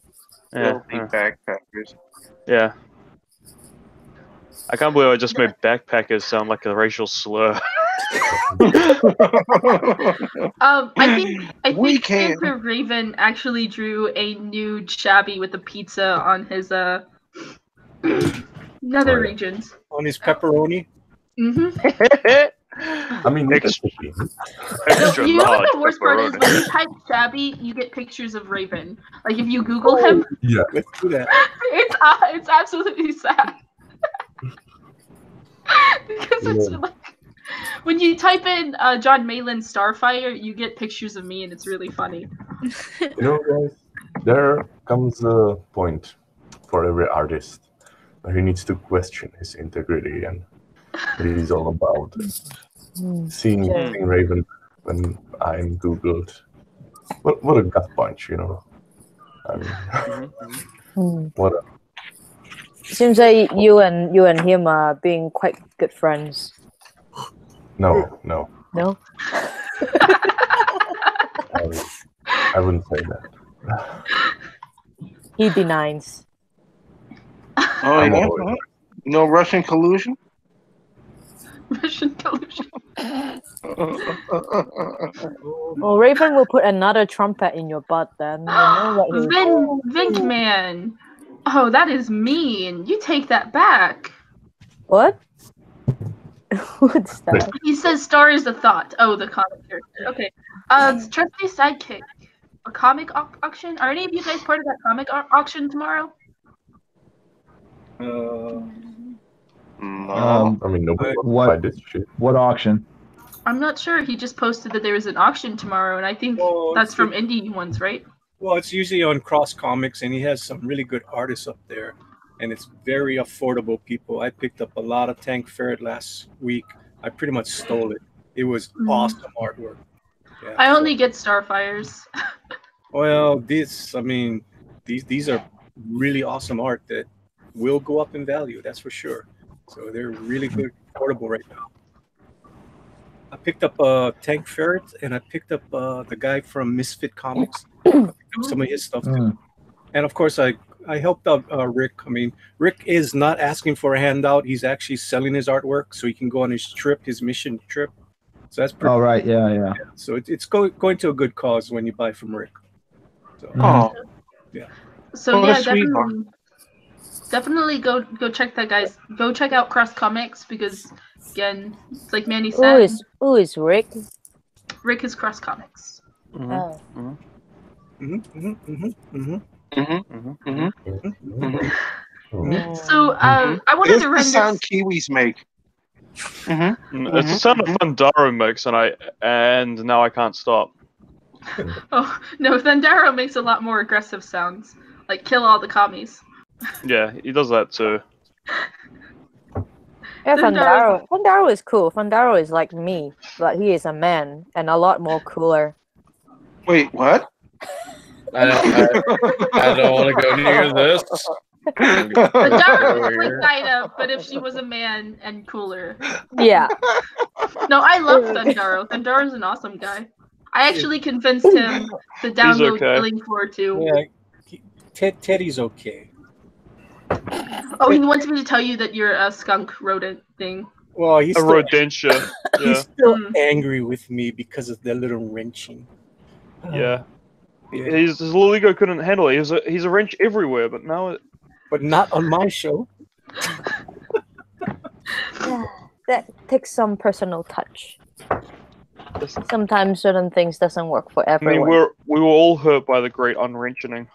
Yeah. Filthy backpackers. Yeah. I can't believe I just made backpackers sound like a racial slur. I We think can. Santa Raven actually drew a nude Shabby with a pizza on his nether Oh, yeah. regions. On his pepperoni. I mean, Ex- that's okay. Extra You know what large the worst part is? pepperoni. When you type Shabby, you get pictures of Raven. Like if you Google him, Yeah. Let's do that. it's absolutely sad. Because it's Yeah. like when you type in John Mayland Starfire, you get pictures of me, and it's really funny. You know, guys, there comes a point for every artist where he needs to question his integrity and what he's all about. Seeing Raven when I'm Googled, what a gut punch, you know. I mean, what a Seems like you and him are being quite good friends. no. No? I wouldn't say that. He denies. Oh I'm yeah. always right. No Russian collusion. Russian collusion. Well, Raven will put another trumpet in your butt then. You know what he'll Vink man. Oh, that is mean. You take that back. What? What's that? He says star is a thought. Oh, the comic character. Okay. Trusty sidekick. A comic auction? Are any of you guys part of that comic auction tomorrow? No. I mean, nobody wants to What- buy this shit. What auction? I'm not sure. He just posted that there was an auction tomorrow, and I think Oh, that's it's from indie ones, right? Well, it's usually on Cross Comics, and he has some really good artists up there, and it's very affordable. People, I picked up a lot of Tank Ferret last week. I pretty much stole it. It was awesome artwork. Yeah, I so- only get Starfires. Well, these are really awesome art that will go up in value. That's for sure. So they're really good, affordable right now. I picked up Tank Ferret, and I picked up the guy from Misfit Comics. I picked up some of his stuff too. And of course, I helped out Rick. I mean, Rick is not asking for a handout. He's actually selling his artwork so he can go on his trip, his mission trip. So that's pretty. Oh, right. Yeah. So it's going to a good cause when you buy from Rick. So, Oh. yeah. So What a yeah, sweetheart. definitely go check that, guys. Go check out Cross Comics because again, it's like Manny Who said, is Rick? Rick is Cross Comics. Oh. So I wanted It's to the run sound this. Kiwis make. It's the sound of Thundaro mix, and now I can't stop. Oh no, Thundaro makes a lot more aggressive sounds, like kill all the commies. Yeah, he does that too. Yeah, Thundaro. Fandaro is cool. Fandaro is like me, but he is a man and a lot more cooler. Wait, what? I don't want to go near this. Thundaro is like Dinah, but if she was a man and cooler. Yeah. No, I love Thundaro. Thundaro's an awesome guy. I actually convinced him to download okay. Killing Floor 2. Yeah, Teddy's okay. Oh, he wants me to tell you that you're a skunk rodent thing. Well, he's A still, rodentia. he's Yeah. still angry with me because of the little wrenching. Yeah. Yeah. His little ego couldn't handle it. He's a wrench everywhere, but now it, But not on my show. That takes some personal touch. Sometimes certain things doesn't work for I mean, everyone. we were all hurt by the great unwrenching.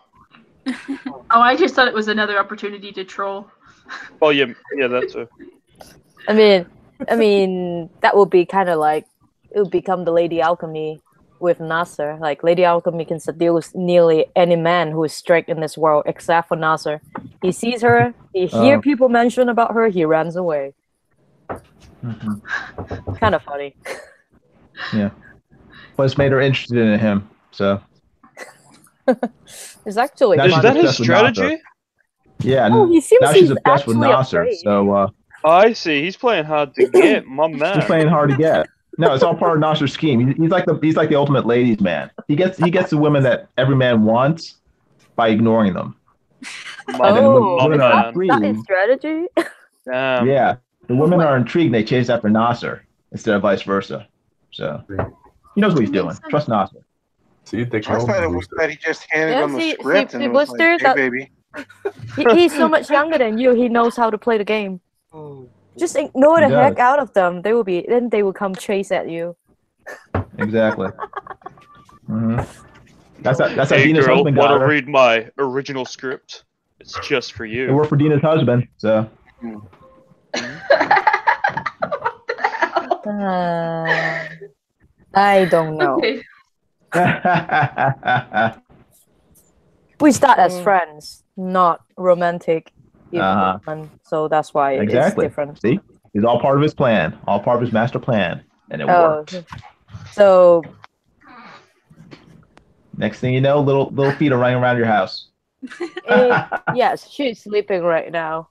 Oh, I just thought it was another opportunity to troll. Oh yeah, that too. I mean, that would be kind of like it would become the Lady Alchemy with Nasser. Like Lady Alchemy can seduce nearly any man who is straight in this world, except for Nasser. He sees her, he hear people mention about her, he runs away. Kind of funny. Yeah. What's made her interested in him? So. It's actually Now Is she's that his obsessed with Nasser. strategy? Yeah. Oh, he seems now she's he's obsessed with actually Nasser. afraid. So I see. He's playing hard to get, my man. he's playing hard to get. No, it's all part of Nasser's scheme. He's like the ultimate ladies' man. He gets the women that every man wants by ignoring them. My, And then Oh, women my are man. Is that his intrigued. strategy? Yeah, the women are intrigued. They chase after Nasser instead of vice versa. So he knows what he's doing. Trust Nasser. See, they I thought it was that he just handed Yeah, him the see, script and see, it was Blister, like, hey, that- baby. He's so much younger than you. He knows how to play the game. Oh, Just ignore He the heck does. out of them. They will come chase at you. Exactly. That's how Hey Dina's girl, husband want got to her. read my original script? It's just for It you. worked for Dina's husband. So I don't know. Okay. We start as friends, not romantic. Uh-huh. So that's why exactly. it's different. See, it's all part of his plan, all part of his master plan, and it worked. So Next thing you know, little feet are running around your house. yes, she's sleeping right now.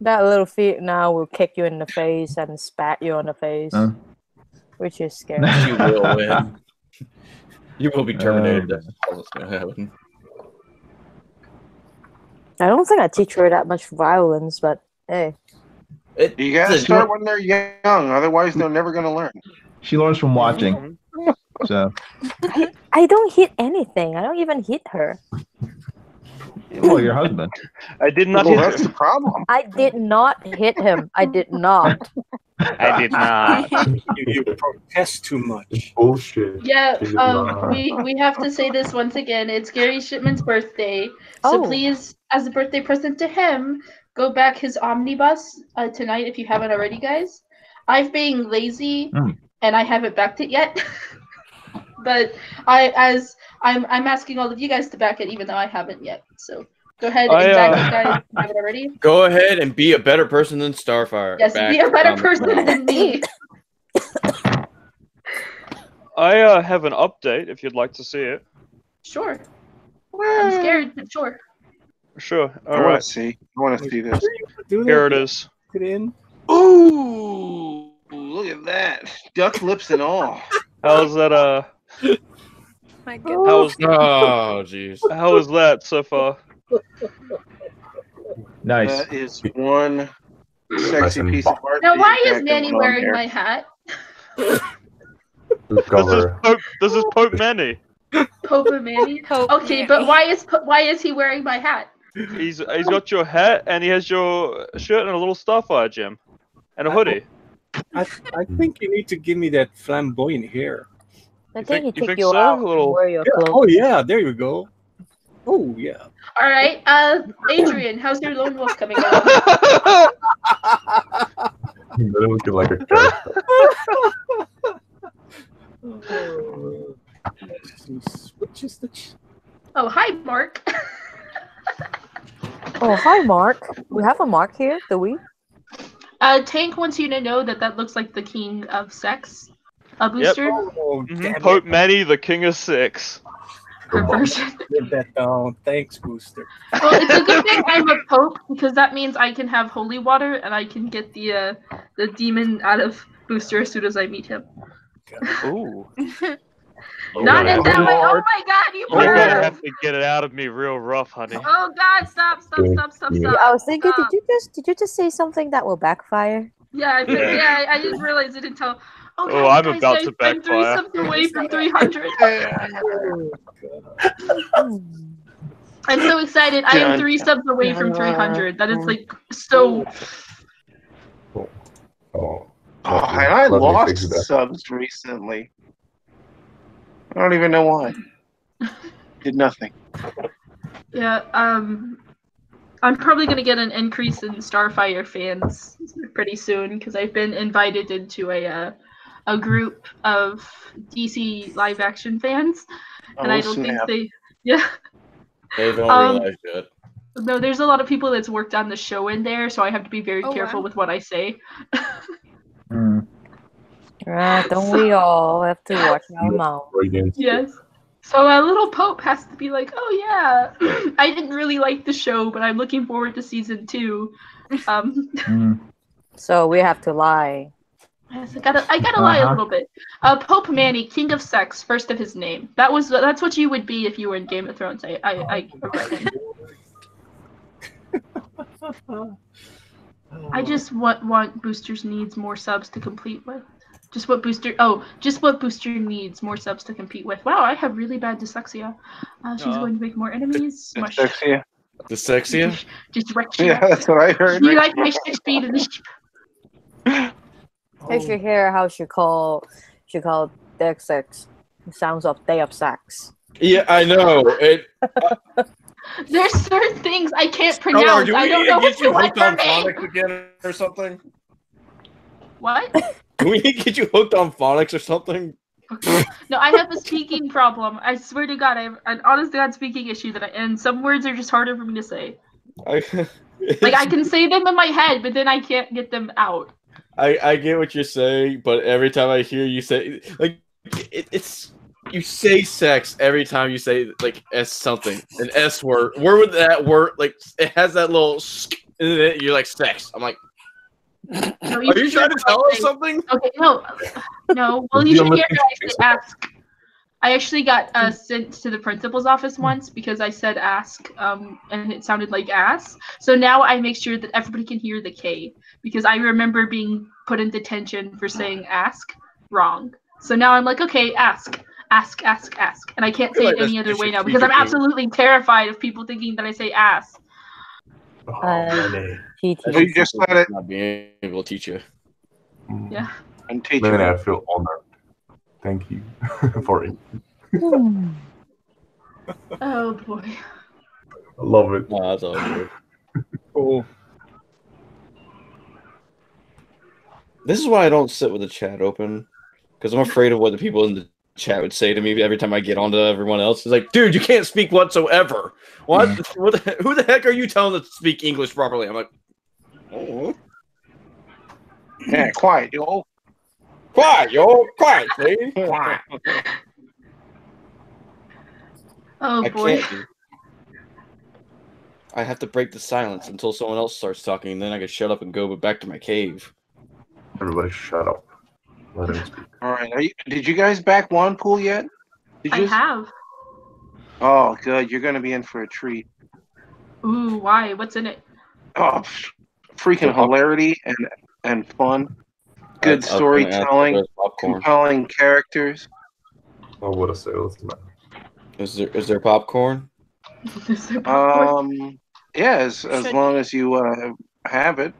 That little feet now will kick you in the face and spat you on the face, which is scary. You will win. You will be terminated. That's all that's going to happen. I don't think I teach her that much violence, but hey. You gotta start when they're young, otherwise they're never gonna learn. She learns from watching. So I don't hit anything. I don't even hit her. well, your husband. I did not Well, hit that's him. the problem. I did not hit him. I did not. I did not. you protest too much. Bullshit. Yeah, She did not. we have to say this once again. It's Gary Shipman's birthday, so Oh. please, as a birthday present to him, go back his omnibus tonight if you haven't already, guys. I've been lazy and I haven't backed it yet, but I'm asking all of you guys to back it, even though I haven't yet. So go ahead and back it, guys. If you haven't already. Go ahead and be a better person than Starfire. Yes, Back be a better from- person than me. I have an update if you'd like to see it. Sure. I'm scared, but sure. Sure. I All want right. to see. I want to see this. Here it is. Put it in. Ooh, look at that. Duck lips and all. How's that? My How's Oh, jeez. how is that so far? Nice. That is one sexy piece of art. Now, that why you is got Manny going on wearing there. my hat? To cover. This is Pope Manny. Pope Manny. Pope Okay, Manny. but why is he wearing my hat? He's got your hat and he has your shirt and a little Starfire gem and a hoodie. I think you need to give me that flamboyant hair. I You think he think took so? you out A little- and wear your Yeah. clothes. Oh yeah, there you go. Oh yeah. All right, Adrian, how's your lone wolf coming along? You're looking like a character. Which is the Oh, hi, Mark. Oh, hi, Mark. We have a Mark here, do we? Tank wants you to know that that looks like the king of sex. A booster. Oh, damn Pope it. Manny, the king of sex. Perversion. Get that down. Thanks, Booster. Well, it's a good thing I'm a pope because that means I can have holy water and I can get the demon out of Booster as soon as I meet him. Ooh. Not in that way. Oh Lord. my God, you You're gonna perv! have to get it out of me real rough, honey. Oh God, stop! Yeah, I was thinking, did you just say something that will backfire? Yeah, I didn't realize it until. Oh, Oh, guys, I'm about to I'm 3 backfire. subs away from 300. I'm so excited. I am 3 subs away from 300. That is like so. Oh, and I let me lost fix that. subs recently. I don't even know why. Did nothing. Yeah, I'm probably gonna get an increase in Starfire fans pretty soon because I've been invited into a group of DC live action fans, and I don't think they. Yeah. They don't realize yet. No, there's a lot of people that's worked on the show in there, so I have to be very careful with what I say. Don't we all have to watch our mouth? Yes. So a little Pope has to be like, oh yeah, I didn't really like the show, but I'm looking forward to season 2. So we have to lie. Yes, I gotta lie a little bit. Pope Manny, king of sex, first of his name. That's what you would be if you were in Game of Thrones. I just want Booster's needs more subs to compete with. Just what Booster needs more subs to compete with. Wow, I have really bad dyslexia. She's going to make more enemies. Smush. Dyslexia. Dyslexia? Dyslexia. Yeah, that's what I heard. Do you like my 6 speed in the You should hear how she called Dex Sex. It sounds of day of sex. Yeah, I know. There's certain things I can't Oh, pronounce. do I we don't need know to what get you to hooked on for me. phonics again or something? What? Do we need to get you hooked on phonics or something? No, I have a speaking problem. I swear to God, I have an honest to God speaking issue and some words are just harder for me to say. Like I can say them in my head, but then I can't get them out. I get what you're saying, but every time I hear you say it's you say sex every time you say like S something, an S word. Where would that word like it has that little in it, you're like sex. I'm like No, are you trying to tell us something? Okay, no. Well, you should hear her actually ask. I actually got sent to the principal's office once because I said ask, and it sounded like ass. So now I make sure that everybody can hear the K because I remember being put in detention for saying ask wrong. So now I'm like, okay, ask, and I can't say it any other way now because I'm absolutely terrified of people thinking that I say ass. You just let it. Not being able to teach you. Yeah. And teach Man, you. I feel honored. Thank you for it. Oh boy. I love it. No, that's all good. Oh. This is why I don't sit with the chat open, because I'm afraid of what the people in the chat would say to me every time I get onto everyone else. It's like, dude, you can't speak whatsoever. What? Who the heck are you telling to speak English properly? I'm like, oh. Yeah, quiet, yo. Quiet, yo. Quiet, please. Quiet. Oh boy. I have to break the silence until someone else starts talking, and then I can shut up and go back to my cave. Everybody shut up. Let him speak. All right. Did you guys back one pool yet? I have. Oh, good. You're going to be in for a treat. Ooh, why? What's in it? Oh, freaking hilarity and fun. Good storytelling. Compelling characters. Oh, what a salesman. Is there popcorn? Yeah, as long as you have it.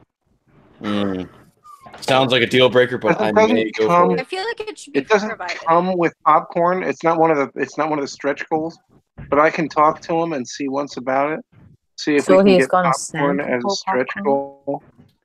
Sounds like a deal breaker, but I may go for it. I feel like it should be It doesn't provided. come with popcorn. It's not one of the stretch goals. But I can talk to him and see once about it. See if we can get popcorn as a stretch goal.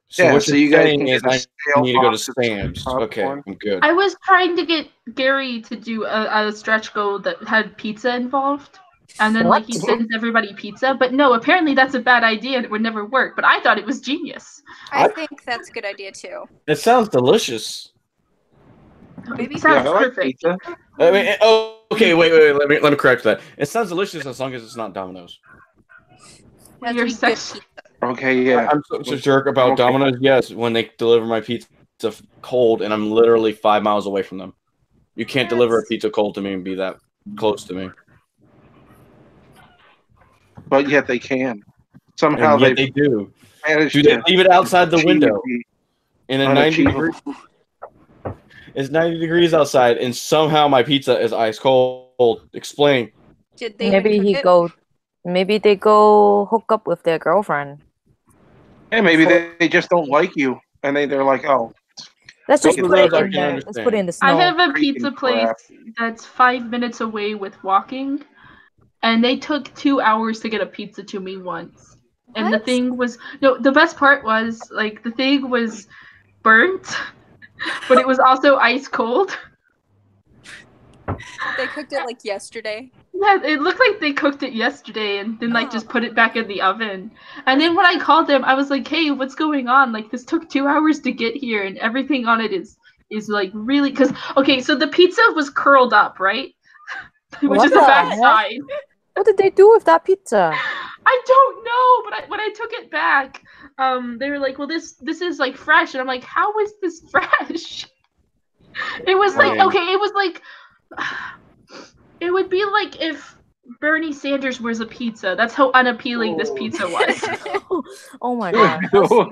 So yeah, what so you're you guys saying can is get a I scale need to go to box of Sam's. Okay, popcorn. I'm good. I was trying to get Gary to do a stretch goal that had pizza involved. And then like he sends everybody pizza, but no, apparently that's a bad idea and it would never work. But I thought it was genius. I think that's a good idea too. It sounds delicious. Maybe It sounds Yeah, I like perfect. pizza. I mean, okay, wait. Let me correct that. It sounds delicious as long as it's not Domino's. It has to You're be good sex- pizza. Okay, yeah. I'm such a jerk about Okay. Domino's. Yes, when they deliver my pizza cold, and I'm literally 5 miles away from them. You can't deliver a pizza cold to me and be that close to me. But yet they can. Somehow And yet they do. managed Do they to leave it outside the achieve window the in a 90 unachievable. degree? It's 90 degrees outside, and somehow my pizza is ice cold. Explain. Did they Maybe even he cook it? go. Maybe they go hook up with their girlfriend. Hey, maybe they just don't like you, and they're like, oh, Let's just Both of put it those I in can there. Let's put it in the I snow. have a Freaking pizza place crap. that's 5 minutes away with walking, and they took 2 hours to get a pizza to me once. And the What? thing was the best part was like the thing was burnt, but it was also ice cold. They cooked it like yesterday. Yeah, it looked like they cooked it yesterday and then like just put it back in the oven. And then when I called them, I was like, "Hey, what's going on? Like this took 2 hours to get here, and everything on it is like really because okay, so the pizza was curled up, right? Which What is the the back heck? side. What did they do with that pizza? I don't know, but when I took it back, they were like, "Well, this is like fresh," and I'm like, "How is this fresh?" It was like Dang. okay, it was like it would be like if Bernie Sanders was a pizza. That's how unappealing this pizza was. Oh my god, that's so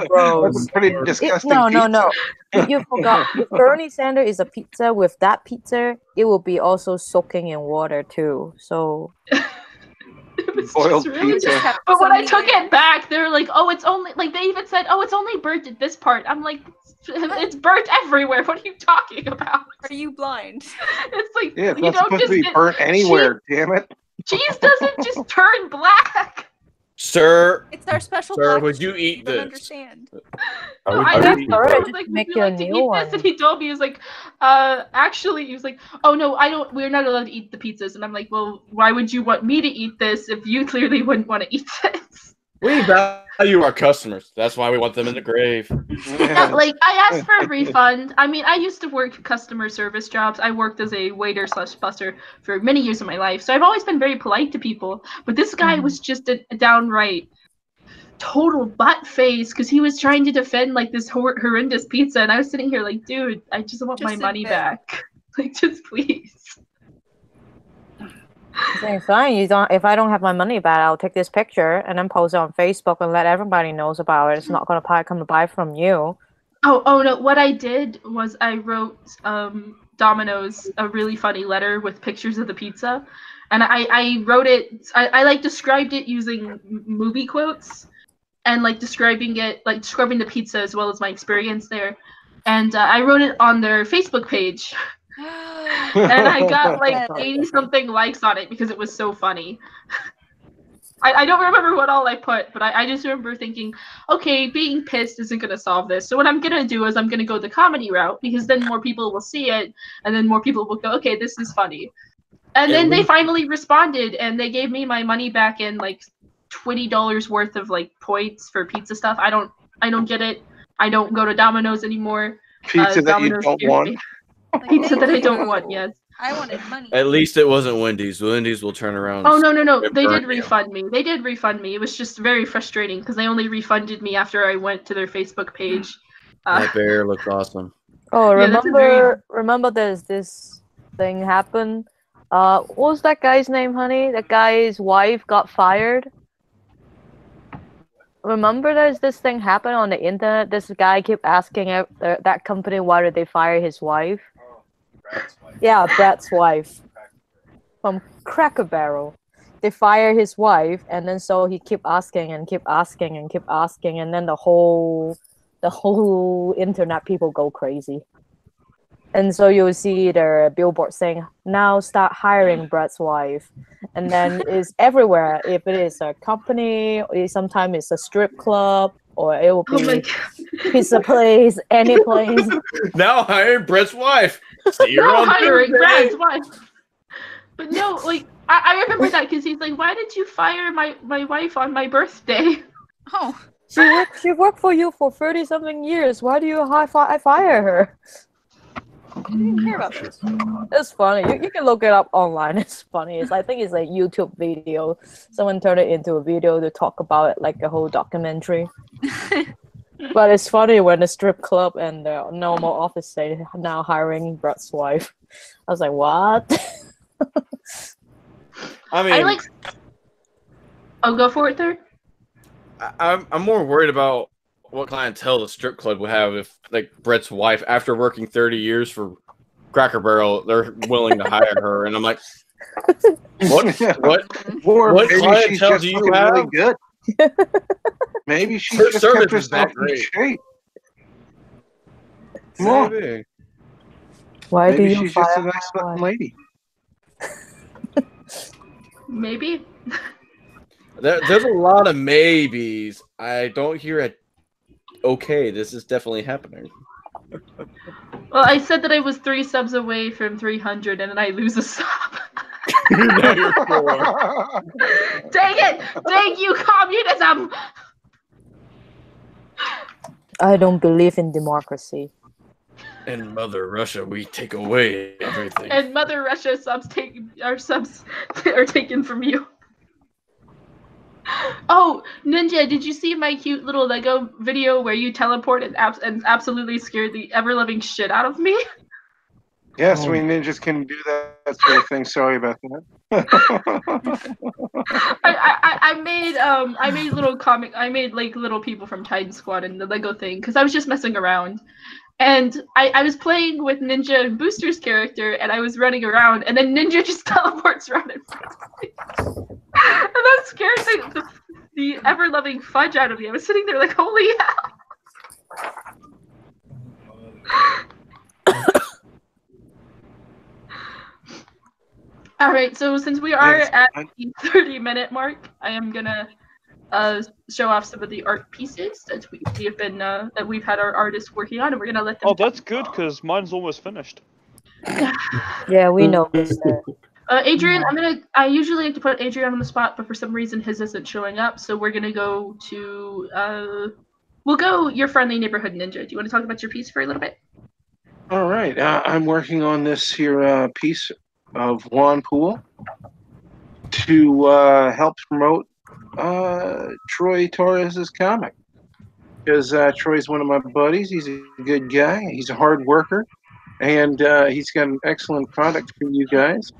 gross. That's a pretty disgusting No. pizza. You forgot. If Bernie Sanders is a pizza, with that pizza, it will be also soaking in water too. So It was Boiled just really. pizza. But So when I many took layers. it back, they were like, "Oh, it's only like they even said, oh, it's only burnt at this part." I'm like, "It's burnt everywhere. What are you talking about?" Are you blind? It's like Yeah, it's you not don't supposed just to be get burnt anywhere, damn it. cheese doesn't just turn black. Sir, It's our special sir, package. would you eat You don't this? understand. I No, would, I I would asked eat him, Alright, I that. was just like, make "Would you you a like to new eat one." this?" And he told me, he was like, actually, he was like, "Oh no, I don't. We're not allowed to eat the pizzas." And I'm like, "Well, why would you want me to eat this if you clearly wouldn't want to eat this?" We value our customers. That's why we want them in the grave. Yeah, like I asked for a refund. I mean, I used to work customer service jobs. I worked as a waiter slash busser for many years of my life, so I've always been very polite to people. But this guy was just a downright total butt face because he was trying to defend like this horrendous pizza, and I was sitting here like, dude, I just want my Just money admit. back. Like, just please. Saying fine, you don't. If I don't have my money back, I'll take this picture and then post it on Facebook and let everybody knows about it. It's not gonna come to buy from you. Oh no! What I did was I wrote Domino's a really funny letter with pictures of the pizza, and I wrote it. I like described it using movie quotes, and like describing the pizza as well as my experience there, and I wrote it on their Facebook page, and I got like 80 something likes on it because it was so funny. I don't remember what all I put, but I just remember thinking, okay, being pissed isn't going to solve this. So what I'm going to do is I'm going to go the comedy route because then more people will see it and then more people will go, okay, this is funny. And then they finally responded and they gave me my money back in like $20 worth of like points for pizza stuff. I don't get it. I don't go to Domino's anymore. Pizza that you Domino's don't fears want. me. Like, Pizza that I thank don't you. want, yes. I wanted money. At least it wasn't Wendy's. Wendy's will turn around. Oh no! and They burn did you. refund me. They did refund me. It was just very frustrating because they only refunded me after I went to their Facebook page. That bear looked awesome. Oh, Yeah, that's a remember there's this thing happened. What was that guy's name, honey? That guy's wife got fired. Remember there's this thing happened on the internet? This guy kept asking that company why did they fire his wife? Yeah, Brett's wife. From Cracker Barrel. They fire his wife, and then so he keep asking and keep asking and keep asking, and then the whole internet people go crazy. And so you'll see their billboard saying, now start hiring Brett's wife. And then it's everywhere. If it is a company, or sometimes it's a strip club, or it will Oh my be god! pizza place, any place. Now hiring Brett's wife. See you No around hiring Tuesday. Brad's wife. But no, like I remember that because he's like, "Why did you fire my wife on my birthday?" Oh, She worked for you for 30-something years. Why do you fire her? I didn't even hear about this. It's funny. You can look it up online. It's funny. I think it's a YouTube video. Someone turned it into a video to talk about it, like a whole documentary. But it's funny when the strip club and the normal office say now hiring Brett's wife. I was like, what? I mean, I like. Oh, go for it, there. I'm more worried about what clientele the strip club would have if, like, Brett's wife, after working 30 years for Cracker Barrel, they're willing to hire her, and I'm like, what clientele do you have? Really good. Maybe she Her just service kept is that herself in great. shape. Come on. Maybe. Why do Maybe you she's just a fire nice my looking wife? lady. Maybe. There's a lot of maybes. I don't hear a okay, this is definitely happening. Well, I said that I was 3 subs away from 300, and then I lose a sub. Now you're 4. Dang it! Dang you, communism! I don't believe in democracy. In Mother Russia, we take away everything. And Mother Russia subs are taken from you. Oh, Ninja, did you see my cute little Lego video where you teleport and absolutely scared the ever-loving shit out of me? Yes, we ninjas can do that sort of thing. Sorry about that. I made little comic. I made like little people from Titan Squad and the Lego thing because I was just messing around, and I was playing with Ninja and Booster's character, and I was running around, and then Ninja just teleports around in front of me, and that scared the ever loving fudge out of me. I was sitting there like, holy hell! All right, so since we are at the 30-minute mark, I am gonna show off some of the art pieces that we've had our artists working on, and we're gonna let them. Oh, that's good because mine's almost finished. Yeah, we know this. Adrian, I usually like to put Adrian on the spot, but for some reason his isn't showing up, so we're gonna go to we'll go your friendly neighborhood ninja. Do you want to talk about your piece for a little bit? All right, I'm working on this here piece of Juan Poole to help promote Troy Torres's comic, because Troy's one of my buddies. He's a good guy. He's a hard worker, and he's got an excellent product for you guys.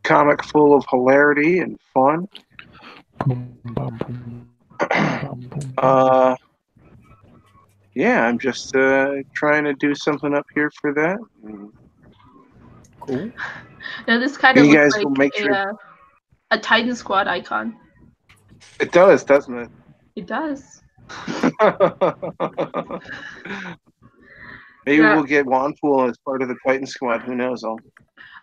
Comic full of hilarity and fun. Yeah, I'm just trying to do something up here for that. Cool. Now this kind of You looks guys will like make sure- a Titan Squad icon. It does, doesn't it? It does. Maybe Yeah. we'll get Juan Poole as part of the Titan Squad. Who knows? I'm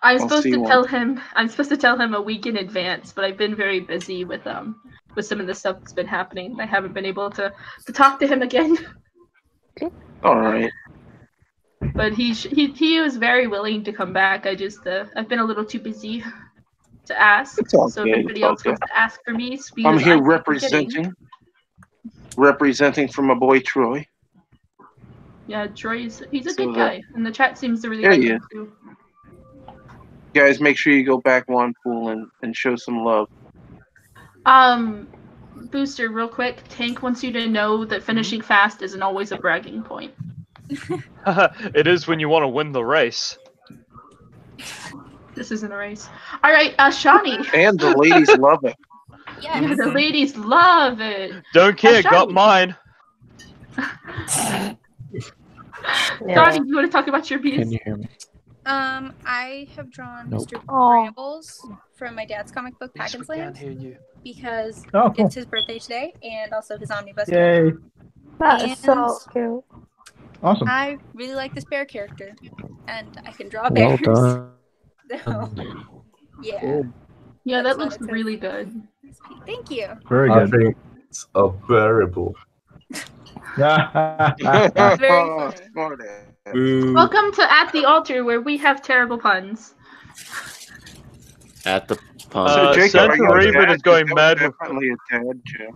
I'll supposed see to one. tell him. I'm supposed to tell him a week in advance, but I've been very busy with some of the stuff that's been happening. I haven't been able to talk to him again. All right. But he was very willing to come back. I just I've been a little too busy to ask. It's all So good, if anybody it's all else wants to ask for me, speed I'm as here I keep forgetting. representing for my boy Troy. Yeah, Troy's he's a So good guy, and the chat seems to really Yeah, like he him too. Guys, make sure you go back Juan Poole and show some love. Booster, real quick. Tank wants you to know that finishing fast isn't always a bragging point. It is when you want to win the race. This isn't a race. All right, Shawnee. And the ladies love it. Yeah, the ladies love it. Don't care, got Shawnee. mine. Shawnee, you want to talk about your piece? Can you hear me? I have drawn Nope. Mr. Aw. Brambles from my dad's comic book, Pack and Slams, because Oh, cool. it's his birthday today and also his omnibus. Yay. That is so And- cute. Awesome. I really like this bear character, and I can draw Well bears. done. So, yeah. Cool. Yeah, That's that looks what it says. really good. Thank you. Very I good. think it's a variable. Very funny. Smart ass. Welcome to At the Altar, where we have terrible puns. At the So Jacob, Santa are you a Raven dad? is going 'Cause mad that was with. definitely a dad joke.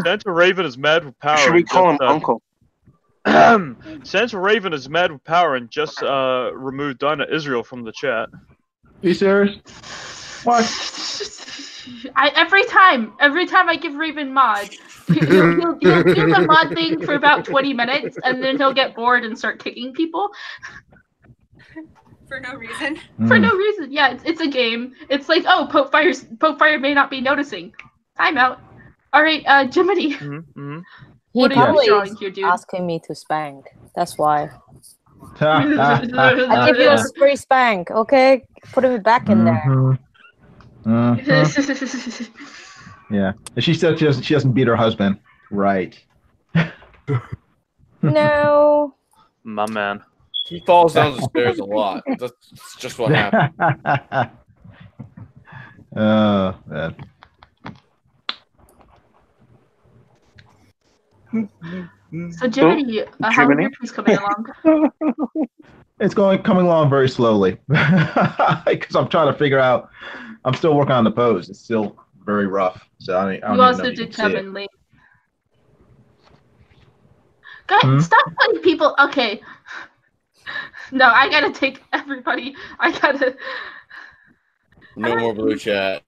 Santa Raven is mad with power. Should we and call just, him Uncle? Santa Raven is mad with power and just removed Dinah Israel from the chat. Are you serious? What? Every time I give Raven mod, he'll do the mod thing for about 20 minutes, and then he'll get bored and start kicking people For no reason. for no reason. Yeah, it's a game. It's like, oh, Pope Fire may not be noticing. Timeout. All right, Jiminy. He What are probably you drawing is here, dude? asking me to spank. That's why. I I give you a free spank, okay? Put me back in there. Yeah. And she said she doesn't beat her husband. Right. No. My man. He falls down the stairs a lot. That's just what happens. Oh, man. So Jiminy, how are your trees coming along? It's coming along very slowly because I'm trying to figure out. I'm still working on the pose. It's still very rough. So I don't You even also know if did can see it. Kevin Lee. Guys, stop putting people. Okay. No, I gotta take everybody. I gotta. No more blue chat.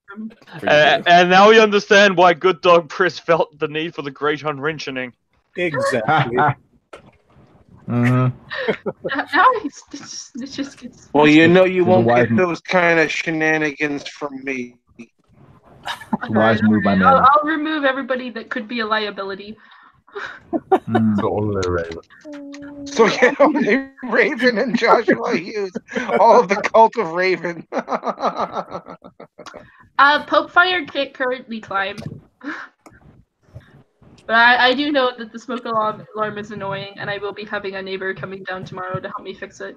And now we understand why Good Dog Chris felt the need for the Great Unwrenching. Exactly. Now it just gets. Well, you know you There's a won't wise get those kind of shenanigans from me. Wise move by man. I'll remove everybody that could be a liability. So only Raven. So yeah, only Raven and Joshua Hughes, all of the cult of Raven. Pope Fire can't currently climb. But I do know that the smoke alarm is annoying, and I will be having a neighbor coming down tomorrow to help me fix it.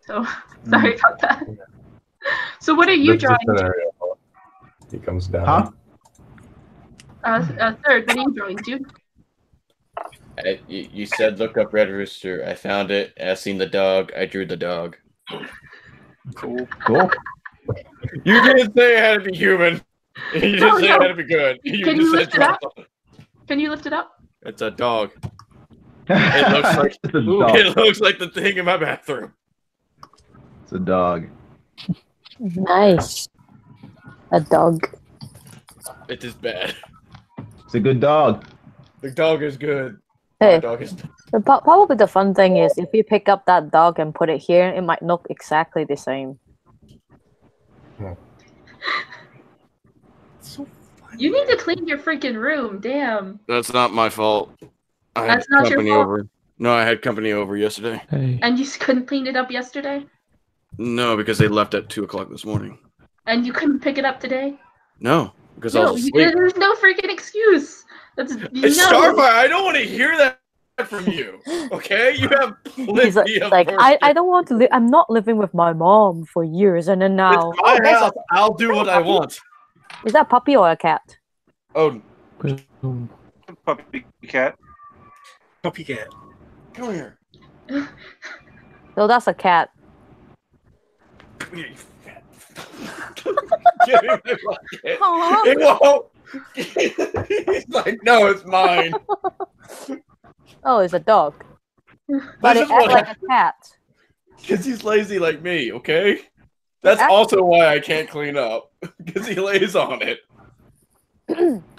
So, sorry about that. So what are you That's the drawing? scenario. He comes down. Third, what are you drawing, dude? You said look up Red Rooster. I found it. I seen the dog. I drew the dog. Cool. You didn't say it had to be human. You didn't say it had to be good. Can you lift it up? Can you lift it up? It's a dog. It looks like It's a dog. it looks like the thing in my bathroom. It's a dog. Nice. A dog. It is bad. It's a good dog. The dog is good. Hey, My dog is. probably the fun thing is if you pick up that dog and put it here, it might look exactly the same. You need to clean your freaking room, damn. That's not my fault. I had That's not your company fault? over. No, I had company over yesterday. And you couldn't clean it up yesterday? No, because they left at 2:00 this morning. And you couldn't pick it up today? No, because I No, was asleep. there's no freaking excuse. That's It's no. Starfire. I don't want to hear that from you. Okay, you have He's plenty of like I person. don't want to live. I'm not living with my mom for years, and then now. It's my there's house. I'll do what I want. Is that a puppy or a cat? Oh, Puppy cat. Puppy cat. come here. No, that's a cat. Come here, you fat. Give me my bucket. Aw. It won't. He's like, no, it's mine. Oh, it's a dog. But This it is what acts like a cat. Because he's lazy like me, okay? That's also why I can't clean up. Because he lays on it.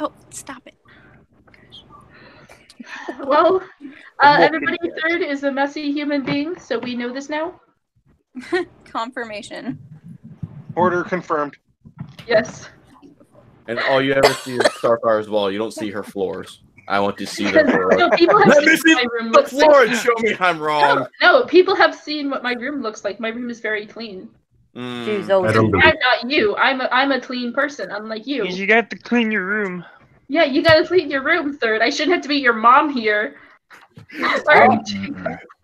Oh, stop it. Well, everybody third is a messy human being, so we know this now. Confirmation. Order confirmed. Yes. And all you ever see is Starfire's wall. You don't see her floors. I want to see the floor. No, people have Let me seen see my room the looks floor like. and show me I'm wrong. No, people have seen what my room looks like. My room is very clean. Jeez, I don't believe. I'm not you. I'm a clean person, unlike you. You got to clean your room. Yeah, you gotta clean your room, third. I shouldn't have to be your mom here. Sorry.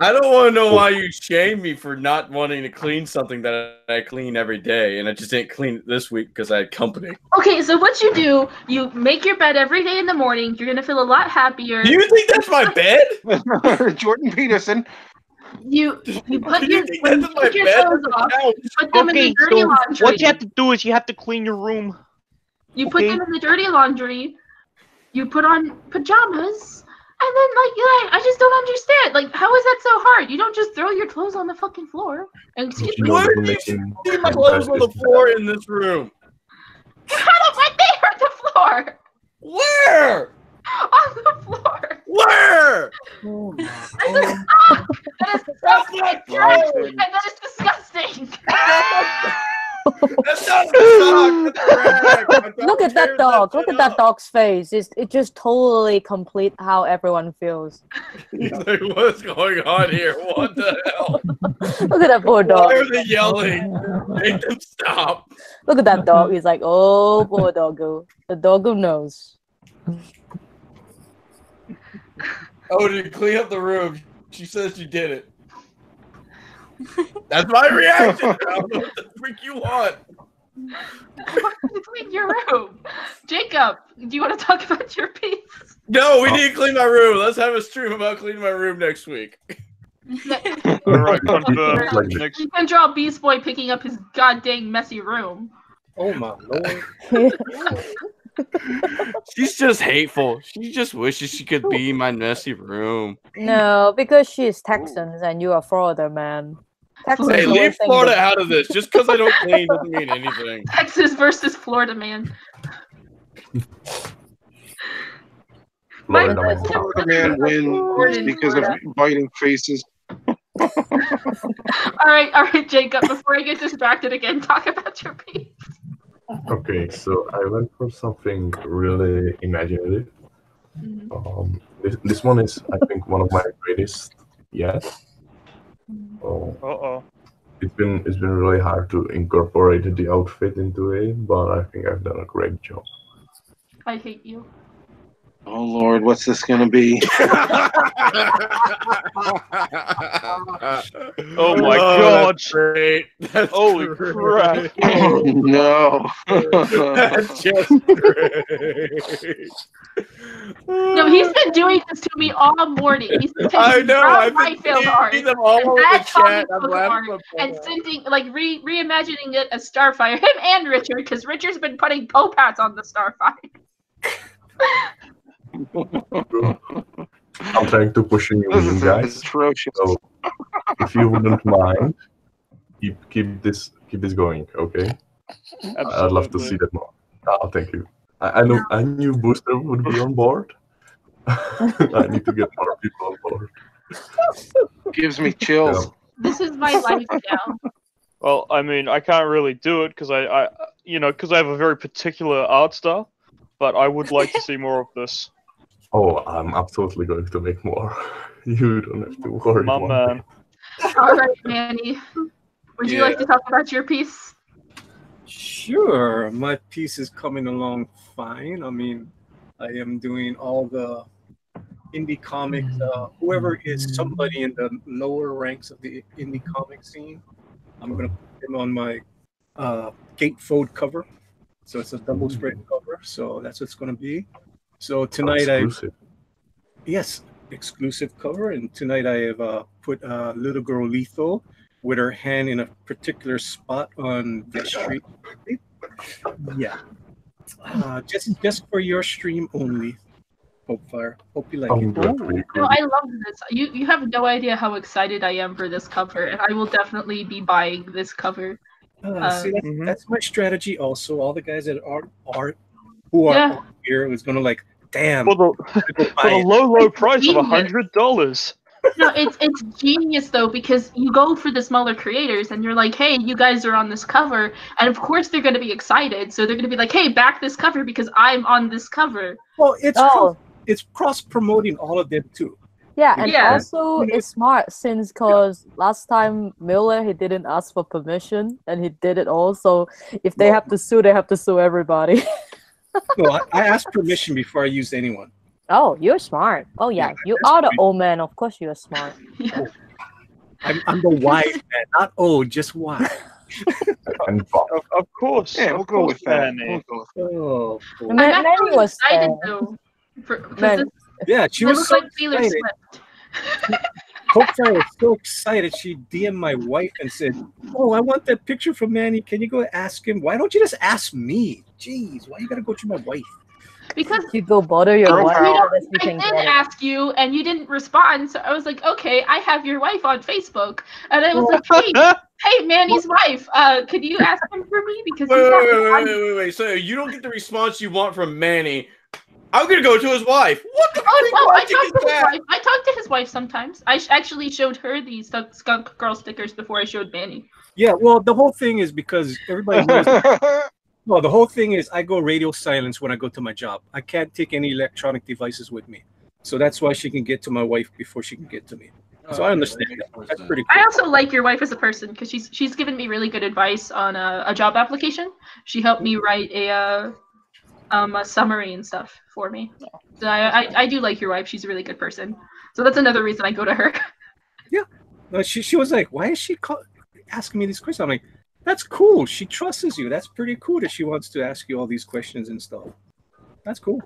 I don't want to know why you shame me for not wanting to clean something that I clean every day, and I just didn't clean it this week because I had company. Okay, so what you do, you make your bed every day in the morning. You're gonna feel a lot happier. Do you think that's my bed? Jordan Peterson. You put your think when you that's my take your bed? clothes That's a off, couch. you put them in Okay, the dirty so laundry. what you have to do is you have to clean your room. You put okay. them in the dirty laundry. You put on pajamas, and then I just don't understand. Like, how is that so hard? You don't just throw your clothes on the fucking floor. And excuse me, Why they're do you making see my clothes on the floor in this room? you had them right there on the floor. Where? On the floor. Where? Oh That is That's not clothes. and that is disgusting. That's not a sock. That's a rag. My Look at that tears dog. Look shit at that up. dog's face. It just totally complete how everyone feels. He's like, what's going on here? What the hell? Look at that poor Why dog. are they yelling? Make them stop. Look at that dog. He's like, oh, poor doggo. The doggo knows. Oh, to clean up the room. She says she did it. That's my reaction. I don't know what the freak you want. Clean your room. Jacob, do you want to talk about your piece? No, we need to clean my room. Let's have a stream about cleaning my room next week. All right, converse. Like this. Next. You can draw Beast Boy picking up his goddamn messy room. Oh my lord. She's just hateful. She just wishes she could be in my messy room. No, because she's Texans and you are Florida, man. Texans Hey, always leave think Florida that- out of this. Just because I don't clean doesn't mean anything. Texas versus Florida man. Florida My- man. Florida man wins because of biting faces. All right, Jacob. Before I get distracted again, talk about your piece. Okay, so I went for something really imaginative. This one is, I think, one of my greatest yet. Uh-oh. It's been really hard to incorporate the outfit into it, but I think I've done a great job. I hate you. Oh Lord, what's this gonna be? Oh my god. That's great. That's Holy great. crap. Oh no! That's just great. No, he's been doing this to me all morning. He's been I taking know. Rob I've been Liefeld art seeing them all and over the that comic chat. I'm book laughing art about and that. sending, like, reimagining it as Starfire. Him and Richard, because Richard's been putting Popats on the Starfire. I'm trying to push you This in, is guys. atrocious. So if you wouldn't mind, keep this going, okay? I'd love to see that more. Oh, thank you. I knew Booster would be on board. I need to get more people on board. Gives me chills. This is my life now. Well, I mean, I can't really do it because because I have a very particular art style. But I would like to see more of this. Oh, I'm absolutely going to make more. You don't have to worry. My one man. bit. All right, Manny. Would you like to talk about your piece? Sure, my piece is coming along fine. I mean, I am doing all the indie comics. Whoever is somebody in the lower ranks of the indie comic scene, I'm gonna put him on my gatefold cover. So it's a double spread cover. So that's what it's gonna be. So tonight exclusive cover. And tonight I have put little girl Lethal with her hand in a particular spot on the street. Yeah. Just for your stream only. Hopefire. Hope you like it. No, I love this. You have no idea how excited I am for this cover, and I will definitely be buying this cover. See, that's my strategy also. All the guys that are who are on here was gonna like, damn. For the low price of $100. No, it's genius though, because you go for the smaller creators and you're like, hey, you guys are on this cover, and of course they're gonna be excited, so they're gonna be like, hey, back this cover because I'm on this cover. Well, it's cross promoting all of them too. Yeah, and also it's smart since cause last time Miller he didn't ask for permission and he did it all. So if they have to sue, they have to sue everybody. No, I asked permission before I used anyone. Oh, you're smart. Oh yeah, you are the old man. Of course you're smart. Yeah. I'm the wise man, not old, just wise. Of course. Yeah, we'll go with that. Oh, I'm cool. actually was excited though. Yeah, she was look so like Taylor excited. Swift. Starfire was so excited. She DM'd my wife and said, "Oh, I want that picture from Manny. Can you go ask him? Why don't you just ask me? Jeez, why you gotta go to my wife?" Because You go bother your Girl wife power. unless you I can did get it. ask you and you didn't respond, so I was like, okay, I have your wife on Facebook, and I was like, hey, Manny's wife, could you ask him for me because he's not responding. Wait. So you don't get the response you want from Manny. I'm gonna go to his wife. What the Oh, freak well, I logic talk is to his that? wife. I talk to his wife sometimes. I actually showed her the skunk girl stickers before I showed Manny. Yeah, well, the whole thing is because everybody knows. Well, the whole thing is I go radio silence when I go to my job. I can't take any electronic devices with me, so that's why she can get to my wife before she can get to me. So I understand that. That's pretty I cool. also like your wife as a person because she's given me really good advice on a job application. She helped me write a summary and stuff for me. So I do like your wife. She's a really good person. So that's another reason I go to her. Yeah, she was like, "Why is she asking me these questions?" I'm like, "That's cool. She trusts you. That's pretty cool that she wants to ask you all these questions and stuff. That's cool."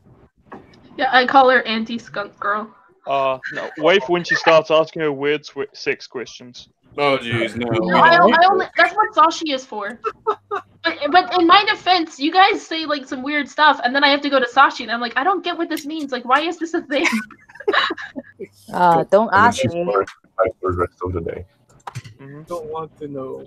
Yeah, I call her Auntie Skunk Girl. No, wife when she starts asking her weird sex questions. Oh jeez, no. No, I only that's what Sashi is for. But in my defense, you guys say like some weird stuff, and then I have to go to Sashi, and I'm like, I don't get what this means. Like, why is this a thing? Don't And then ask she's me. for the rest of the day. Don't want to know.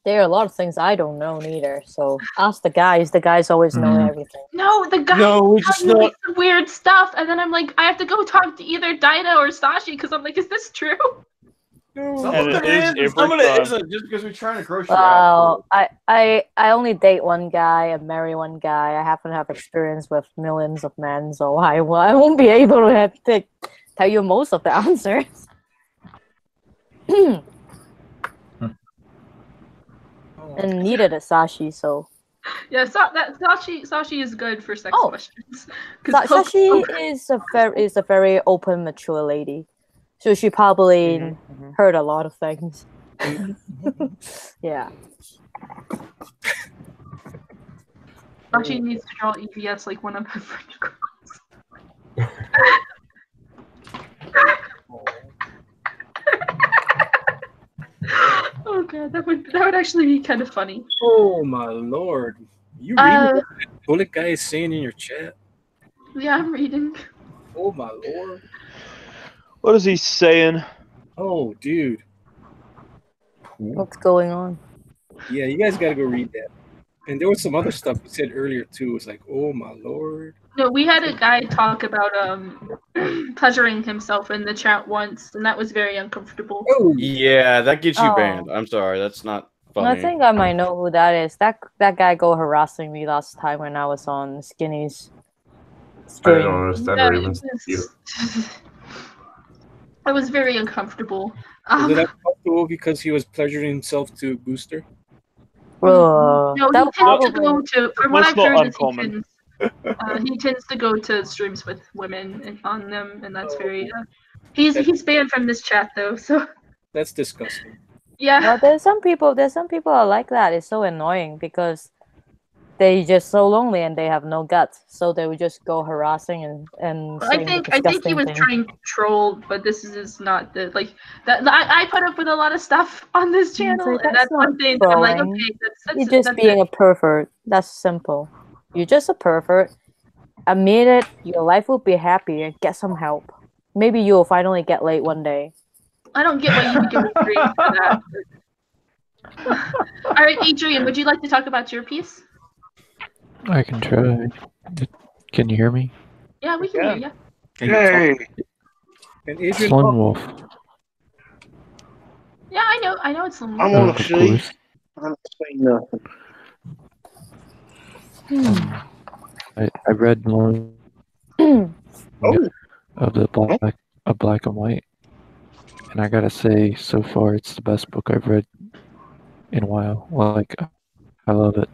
There are a lot of things I don't know neither. So ask the guys. The guys always know everything. No, the guy No, we tell just you not. like some weird stuff, and then I'm like, I have to go talk to either Dinah or Sashi because I'm like, is this true? Some And of it it is is, every some of it time. isn't. Just because we're trying to gross you out. Well, I only date one guy and marry one guy. I happen to have experience with millions of men, so I won't be able to tell you most of the answers. And neither does Sashi, so Yeah, Sashi is good for sex questions. 'Cause Sashi is a very open, mature lady. So she probably heard a lot of things. Yeah. Sashi needs to draw EVS like one of her French girls. Oh god, that would actually be kind of funny. Oh my lord! You read what that bullet guy is saying in your chat? Yeah, I'm reading. Oh my lord! What is he saying? Oh, dude. What's going on? Yeah, you guys got to go read that. And there was some other stuff you said earlier too. It was like, oh my lord. No, we had a guy talk about pleasuring himself in the chat once, and that was very uncomfortable. Oh, Yeah, that gets you Oh. banned. I'm sorry, that's not funny. I think I might know who that is. That guy go harassing me last time when I was on Skinny's I stream. don't understand or even either. It was very uncomfortable. Was it uncomfortable because he was pleasuring himself to Booster? No, he that tends to go to. From what That's I've not heard, is uncommon. he tends to go to streams with women and on them, and that's very. He's banned from this chat though, so That's disgusting. yeah. Well, there's some people are like that. It's so annoying because they just so lonely and they have no guts, so they would just go harassing and I saying think disgusting he was things. trying to troll, but this is not the like that. I put up with a lot of stuff on this channel, like, and that's that's one not thing that I'm like, trolling. okay, that's You're just being a pervert. That's simple. You're just a pervert. Admit it. Your life will be happy and get some help. Maybe you'll finally get laid one day. I don't get why you give me grief for that. All right, Adrian, would you like to talk about your piece? I can try. Can you hear me? Yeah, we can hear you. Hey, And Adrian, Slim Wolf. Yeah, I know it's Slim. I Of want to see. course. I don't see nothing. I read more Oh, of the black and white, and I gotta say, so far it's the best book I've read in a while. Like, I love it.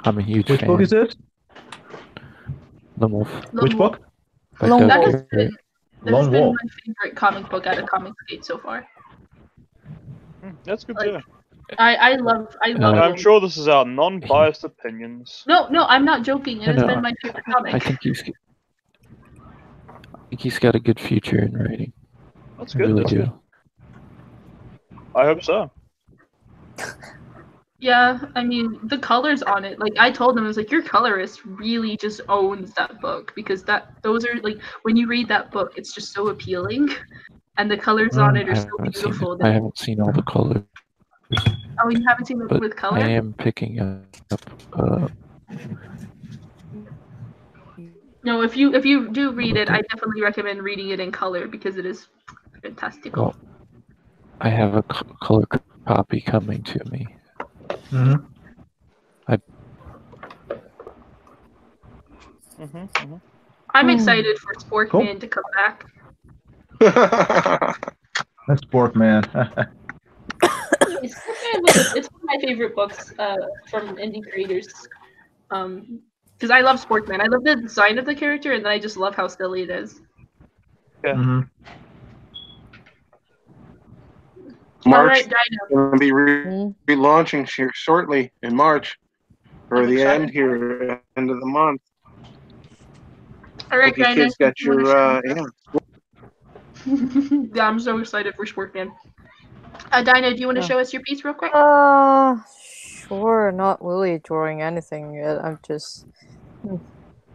I'm a huge Which fan. book is it? Lone Wolf. Which book? By Lone Doug That has Garrett. been, that has Lone been Wolf. my favorite comic book out of Comicsgate so far. That's good Like, too. I love I'm it. sure this is our non-biased opinions. No, I'm not joking. It has No, been my favorite comic. I think he's got a good future in writing. That's I good. really That's do. good. I hope so. Yeah, I mean the colors on it. Like I told them, I was like, your colorist really just owns that book because those are like when you read that book, it's just so appealing, and the colors on it I are so haven't seen it. beautiful. I haven't seen all the colors, Oh, you haven't seen it but with I color? am picking up. No, if you do read it, I definitely recommend reading it in color because it is fantastical. Well, I have a color copy coming to me. Mm-hmm. I'm excited for Sporkman to come back. That's Bork, man. It's one of my favorite books from indie creators. Because I love Sporkman. I love the design of the character, and then I just love how silly it is. Yeah. Mm-hmm. All March right, Dino. going to be relaunching here shortly in March, or I'm the excited. end here, end of the month. All right, Hope you Dino. kids got your yeah. Yeah, I'm so excited for Sporkman. Dino, do you want to show us your piece real quick? Sure. Not really drawing anything yet. I'm just.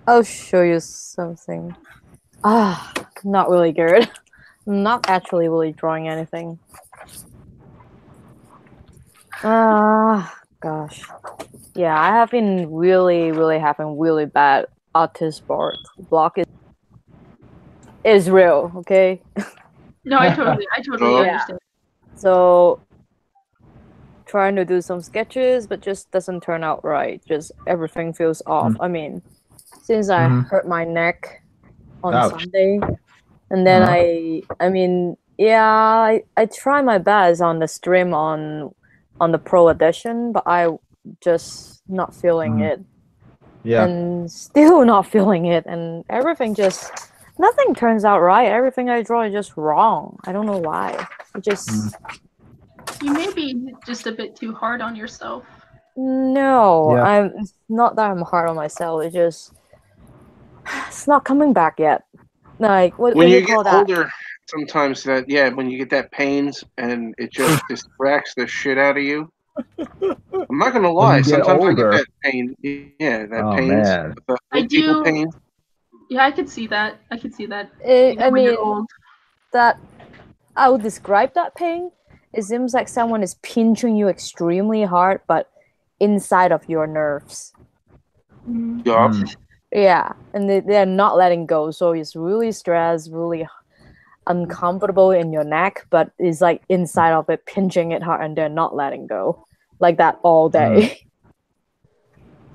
I'll show you something. Not really good. Not actually really drawing anything. Gosh. Yeah, I have been really having really bad artist block is real, okay? No, I totally understand. So trying to do some sketches, but just doesn't turn out right. Just everything feels off. I mean, since I hurt my neck on Sunday, and then I mean, yeah, I try my best on the stream on the Pro Edition, but I just not feeling it. Yeah. And still not feeling it, and everything just nothing turns out right. Everything I draw is just wrong. I don't know why. It just You may be just a bit too hard on yourself. no. Yeah. I'm it's not that I'm hard on myself. It's just it's not coming back yet. Like what When do you you call get that? older, sometimes when you get that pains and it just distracts the shit out of you. I'm not gonna When lie. you get Sometimes I older. get that pain. Yeah, that Oh, pains. man. The I old people do. pain. Yeah, I could see that. I could see that. I When you're mean old. that I would describe that pain. It seems like someone is pinching you extremely hard, but inside of your nerves. Yup. Yeah, and they're not letting go, so it's really stressed, really uncomfortable in your neck, but it's like inside of it pinching it hard, and they're not letting go, like that all day.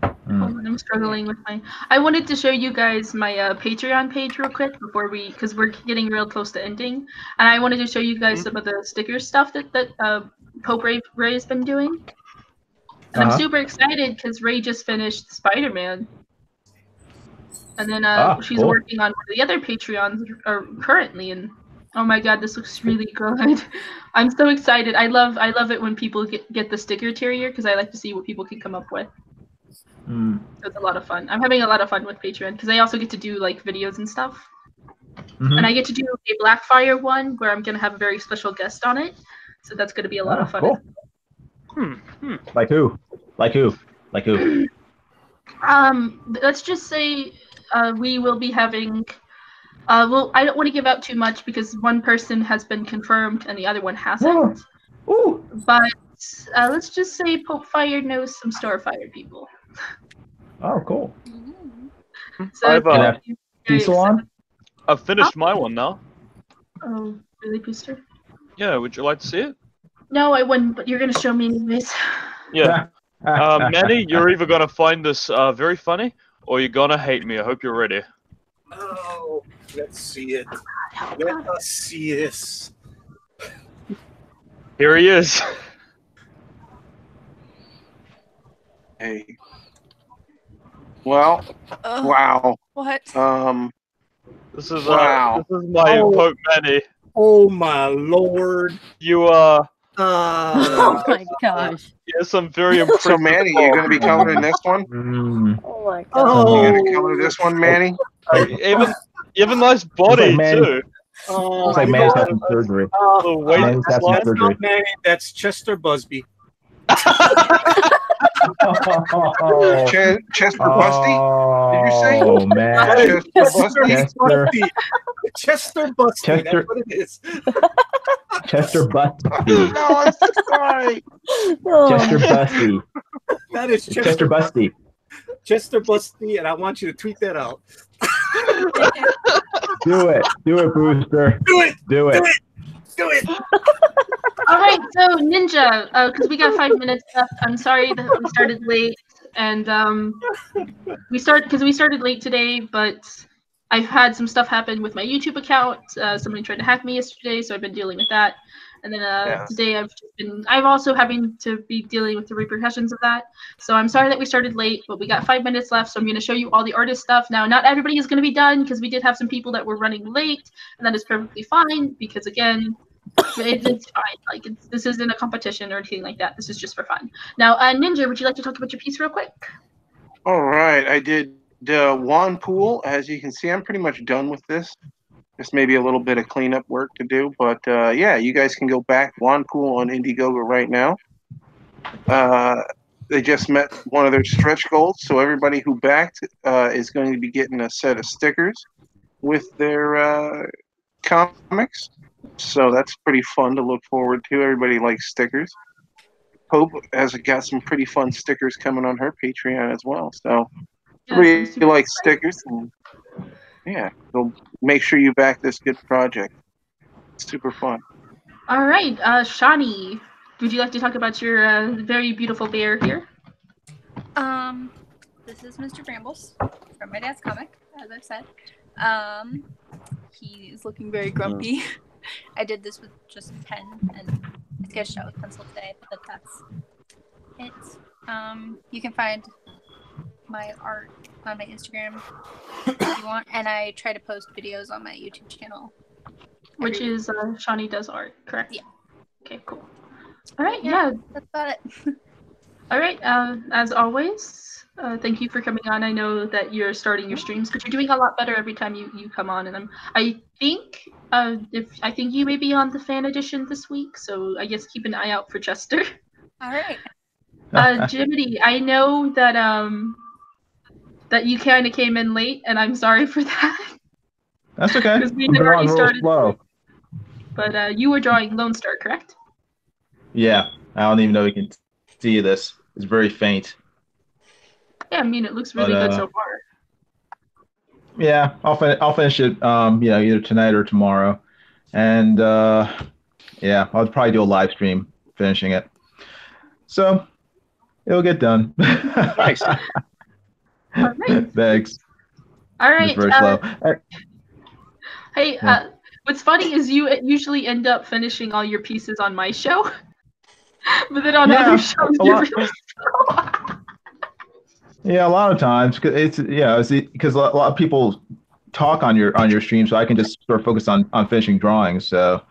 Hold on, I'm struggling with my. I wanted to show you guys my Patreon page real quick because we're getting real close to ending, and I wanted to show you guys some of the sticker stuff that Pope Ray has been doing, and I'm super excited because Ray just finished Spider-Man, and then she's cool. working on one of the other Patreons currently, and oh my god, this looks really good. I'm so excited. I love it when people get the sticker tier because I like to see what people can come up with. So it's a lot of fun. I'm having a lot of fun with Patreon because I also get to do like videos and stuff. And I get to do a Blackfire one where I'm gonna have a very special guest on it. So that's gonna be a lot of fun. Cool. Like who? Like who? Like who? Let's just say we will be having well, I don't want to give out too much because one person has been confirmed and the other one hasn't. But let's just say Pope Fire knows some Starfire people. Oh, cool. So I've Diesel on? I've finished my one now. Oh, really, Booster? Yeah, would you like to see it? No, I wouldn't, but you're gonna show me anyways. Yeah. Manny, you're either gonna find this very funny or you're gonna hate me. I hope you're ready. Oh, let's see it. Let us see this. Here he is. Hey. Well. Wow. What? This is wow. This is my Pope Manny. Oh my lord. You Oh my gosh. Yeah, some very impressive. So Manny, you're gonna be coloring this one? Oh my god. You're gonna color this one, Manny? You have a nice body Manny. too. Looks like Manny's had some surgery. The weight Manny's had some That's surgery. not Manny. That's Chester Busby. Chester Busty? Did you say? Oh man, Chester Busty? Chester, Chester Busty. Chester- That's what it is. Chester Busty, No, I'm so sorry. Chester Busty, That is Chester Busty. Chester Busty, and I want you to tweet that out. Do it, Booster. Do it. Do it. Do it. All right, so Ninja, because we got 5 minutes left. I'm sorry that we started late, and we started late today, but I've had some stuff happen with my YouTube account. Somebody tried to hack me yesterday, so I've been dealing with that. And then today I'm also having to be dealing with the repercussions of that. So I'm sorry that we started late, but we got 5 minutes left. So I'm going to show you all the artist stuff. Now, not everybody is going to be done because we did have some people that were running late, and that is perfectly fine because, again, it's fine. Like, this isn't a competition or anything like that. This is just for fun. Now, Ninja, would you like to talk about your piece real quick? All right, I did Wand Pool. As you can see, I'm pretty much done with this. Just maybe a little bit of cleanup work to do, but yeah, you guys can go back Wand Pool on Indiegogo right now. They just met one of their stretch goals, so everybody who backed is going to be getting a set of stickers with their comics. So that's pretty fun to look forward to. Everybody likes stickers. Hope has got some pretty fun stickers coming on her Patreon as well. So everybody likes stickers. And yeah, so make sure you back this good project. It's super fun. All right, Shani, would you like to talk about your very beautiful bear here? This is Mr. Brambles from my dad's comic, as I've said. He's looking very grumpy. I did this with just a pen and I sketched out with pencil today, but that's it. You can find my art on my Instagram if you want, and I try to post videos on my YouTube channel. Which is Shani Does Art, correct? Yeah. Okay, cool. All right, yeah. That's about it. All right, as always, thank you for coming on. I know that you're starting your streams, but you're doing a lot better every time you come on. And I think you may be on the fan edition this week, so I guess keep an eye out for Chester. All right. Jiminy, I know that that you kind of came in late, and I'm sorry for that. That's okay. Because we had already started. Slow. But you were drawing Lone Star, correct? Yeah, I don't even know if you can see this. It's very faint. Yeah, I mean, it looks really good so far. Yeah, I'll finish it. Either tonight or tomorrow, and yeah, I'll probably do a live stream finishing it. So it'll get done. Nice. All right. Thanks. All right. It's very slow. Hey, what's funny is you usually end up finishing all your pieces on my show, but then on other shows you're really slow. Yeah, a lot of times because because a lot of people talk on your stream, so I can just sort of focus on finishing drawings. So,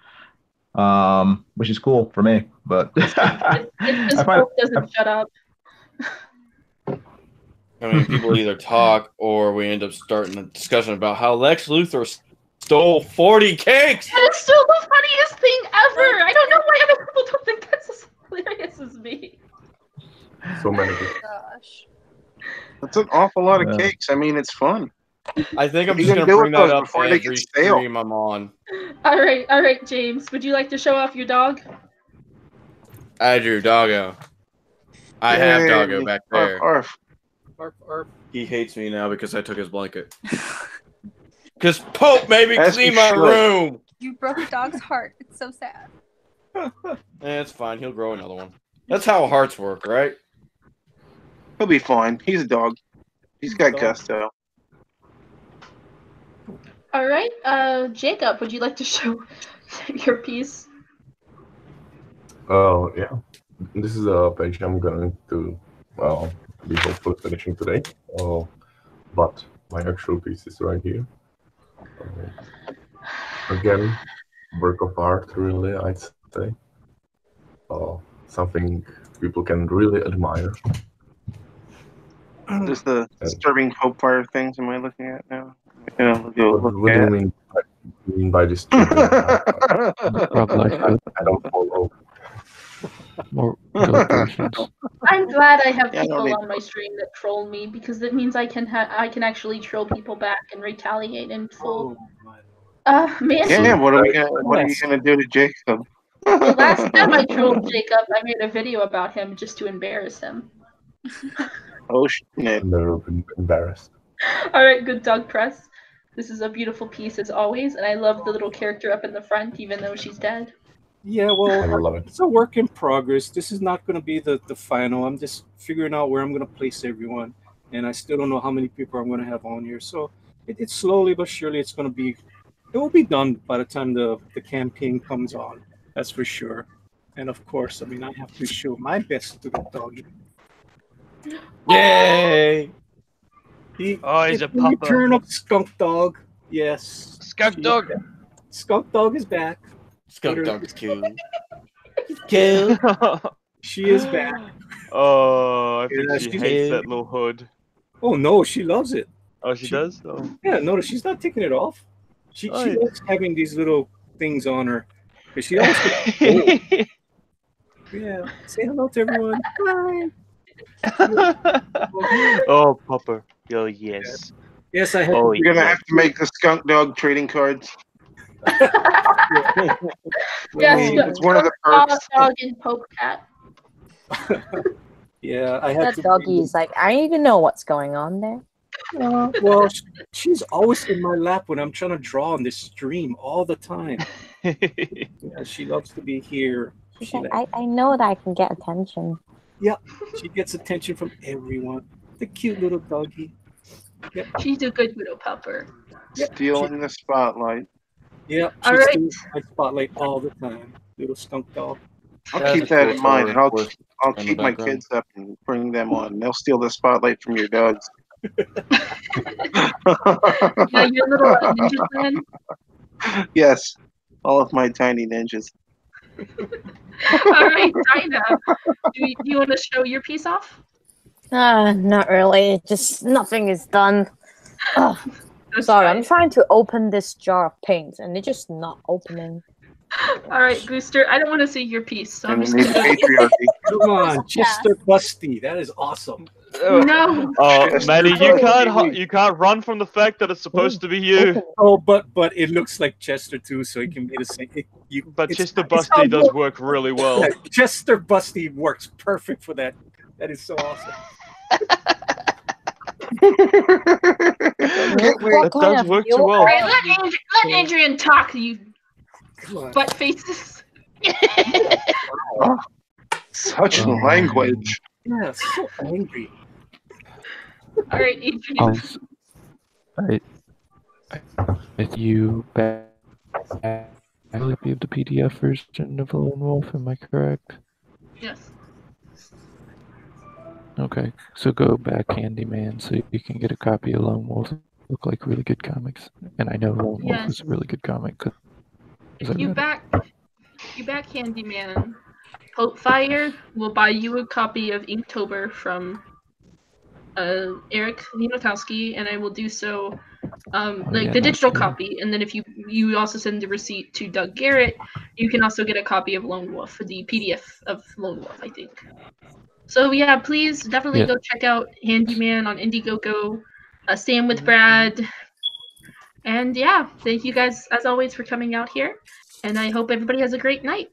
which is cool for me. But this book doesn't shut up. I mean, people either talk or we end up starting a discussion about how Lex Luthor stole 40 cakes. That is still the funniest thing ever. I don't know why other people don't think that's as hilarious as me. So many. Gosh. That's an awful lot of cakes. I mean, it's fun. I think I'm You just can going to do bring it that those up before they every get stale. stream I'm on. All right, James. Would you like to show off your dog? I drew Doggo. I have Doggo back there. Arf. He hates me now because I took his blanket. Because Pope made me As clean he my should. room. You broke a dog's heart. It's so sad. It's fine. He'll grow another one. That's how hearts work, right? He'll be fine. He's a dog. He's got gusto. All right, Jacob. Would you like to show your piece? Oh, yeah. This is a page I'm going to be hopefully finishing today. But my actual piece is right here. Again, work of art, really, I'd say. Something people can really admire. Just the disturbing Hope Fire things am I looking at now? Yeah, What do you mean by didn't buy this trigger. Rob like I don't follow. more gold versions. I'm glad I have Yeah, I don't people need- on my stream that troll me because it means I can actually troll people back and retaliate in full. Oh my lord. Man. Yeah, what are you gonna do to Jacob? The last time I trolled Jacob, I made a video about him just to embarrass him. Oh shit. I've never been embarrassed. All right, good dog press. This is a beautiful piece as always, and I love the little character up in the front, even though she's dead. Yeah, I well, love it. it's a work in progress. This is not going to be the final. I'm just figuring out where I'm going to place everyone, and I still don't know how many people I'm going to have on here. So it's slowly but surely it's going to be. It will be done by the time the campaign comes on. That's for sure. And of course, I mean, I have to show my best to the doggy. Yay! Oh, he's a it's the return pupper. of Skunk Dog. Yes, Skunk She- dog. Skunk Dog is back. Skunk Dog's cool. Cool. She is back. Oh, I think Yeah, she she's- hates that little hood. Oh no, she loves it. Oh, she does? Oh. Yeah, no, she's not taking it off. She Oh, yeah. likes having these little things on her. 'Cause she always gets yeah. Say hello to everyone. Hi. Oh, pupper. Oh, yes. Yes, I have. Oh, You're gonna yeah. have to make the skunk dog trading cards. Yes, It's one of the dog, perks. dog, and Pope Cat. Yeah, I have That to. doggy is like, I don't even know what's going on there. Well, she's always in my lap when I'm trying to draw on this stream all the time. Yeah, she loves to be here. She's She, like, I know that I can get attention. she gets attention from everyone. The cute little doggy. She's a good little pupper. Stealing the spotlight. Yeah, All she right. steals my spotlight all the time. Little skunk dog. I'll That's keep a that cool in mind, and I'll story in the keep my background. kids up and bring them on. They'll steal the spotlight from your dogs. Yeah, your little ninja clan. Yes, all of my tiny ninjas. All right, Dinah. Do you want to show your piece off? Not really. Just nothing is done. Ugh. That's Sorry, fine. I'm trying to open this jar of paint and it's just not opening. All right, Booster. I don't want to see your piece, so I'm And just it needs gonna. patriarchy. Come on, Chester Busty. That is awesome. No. Oh, Maddie, you Chester. can't run from the fact that it's supposed to be you. Oh, but it looks like Chester too, so it can be the same. But it's- Chester it's Busty all does good. work really well. Yeah, Chester Busty works perfect for that. That is so awesome. That does work too All well. right, let Adrian talk. You Come on. butt faces. Such Oh. language. Yeah, so angry. All right, Adrian. If you back, I believe you have the PDF version of Lone Wolf. Am I correct? Yes. Okay, so go back Candyman so you can get a copy of Lone Wolf. Look like really good comics, and I know Lone Wolf is a really good comic. 'cause I If you read it. back Candyman, Fire will buy you a copy of Inktober from Eric Winotowski, and I will do so like yeah, the digital that's copy. And then if you also send the receipt to Doug Garrett, you can also get a copy of Lone Wolf, the PDF of Lone Wolf, I think. So yeah, please definitely Yeah. go check out Handyman on Indiegogo, Sam with Brad, and yeah, thank you guys as always for coming out here, and I hope everybody has a great night.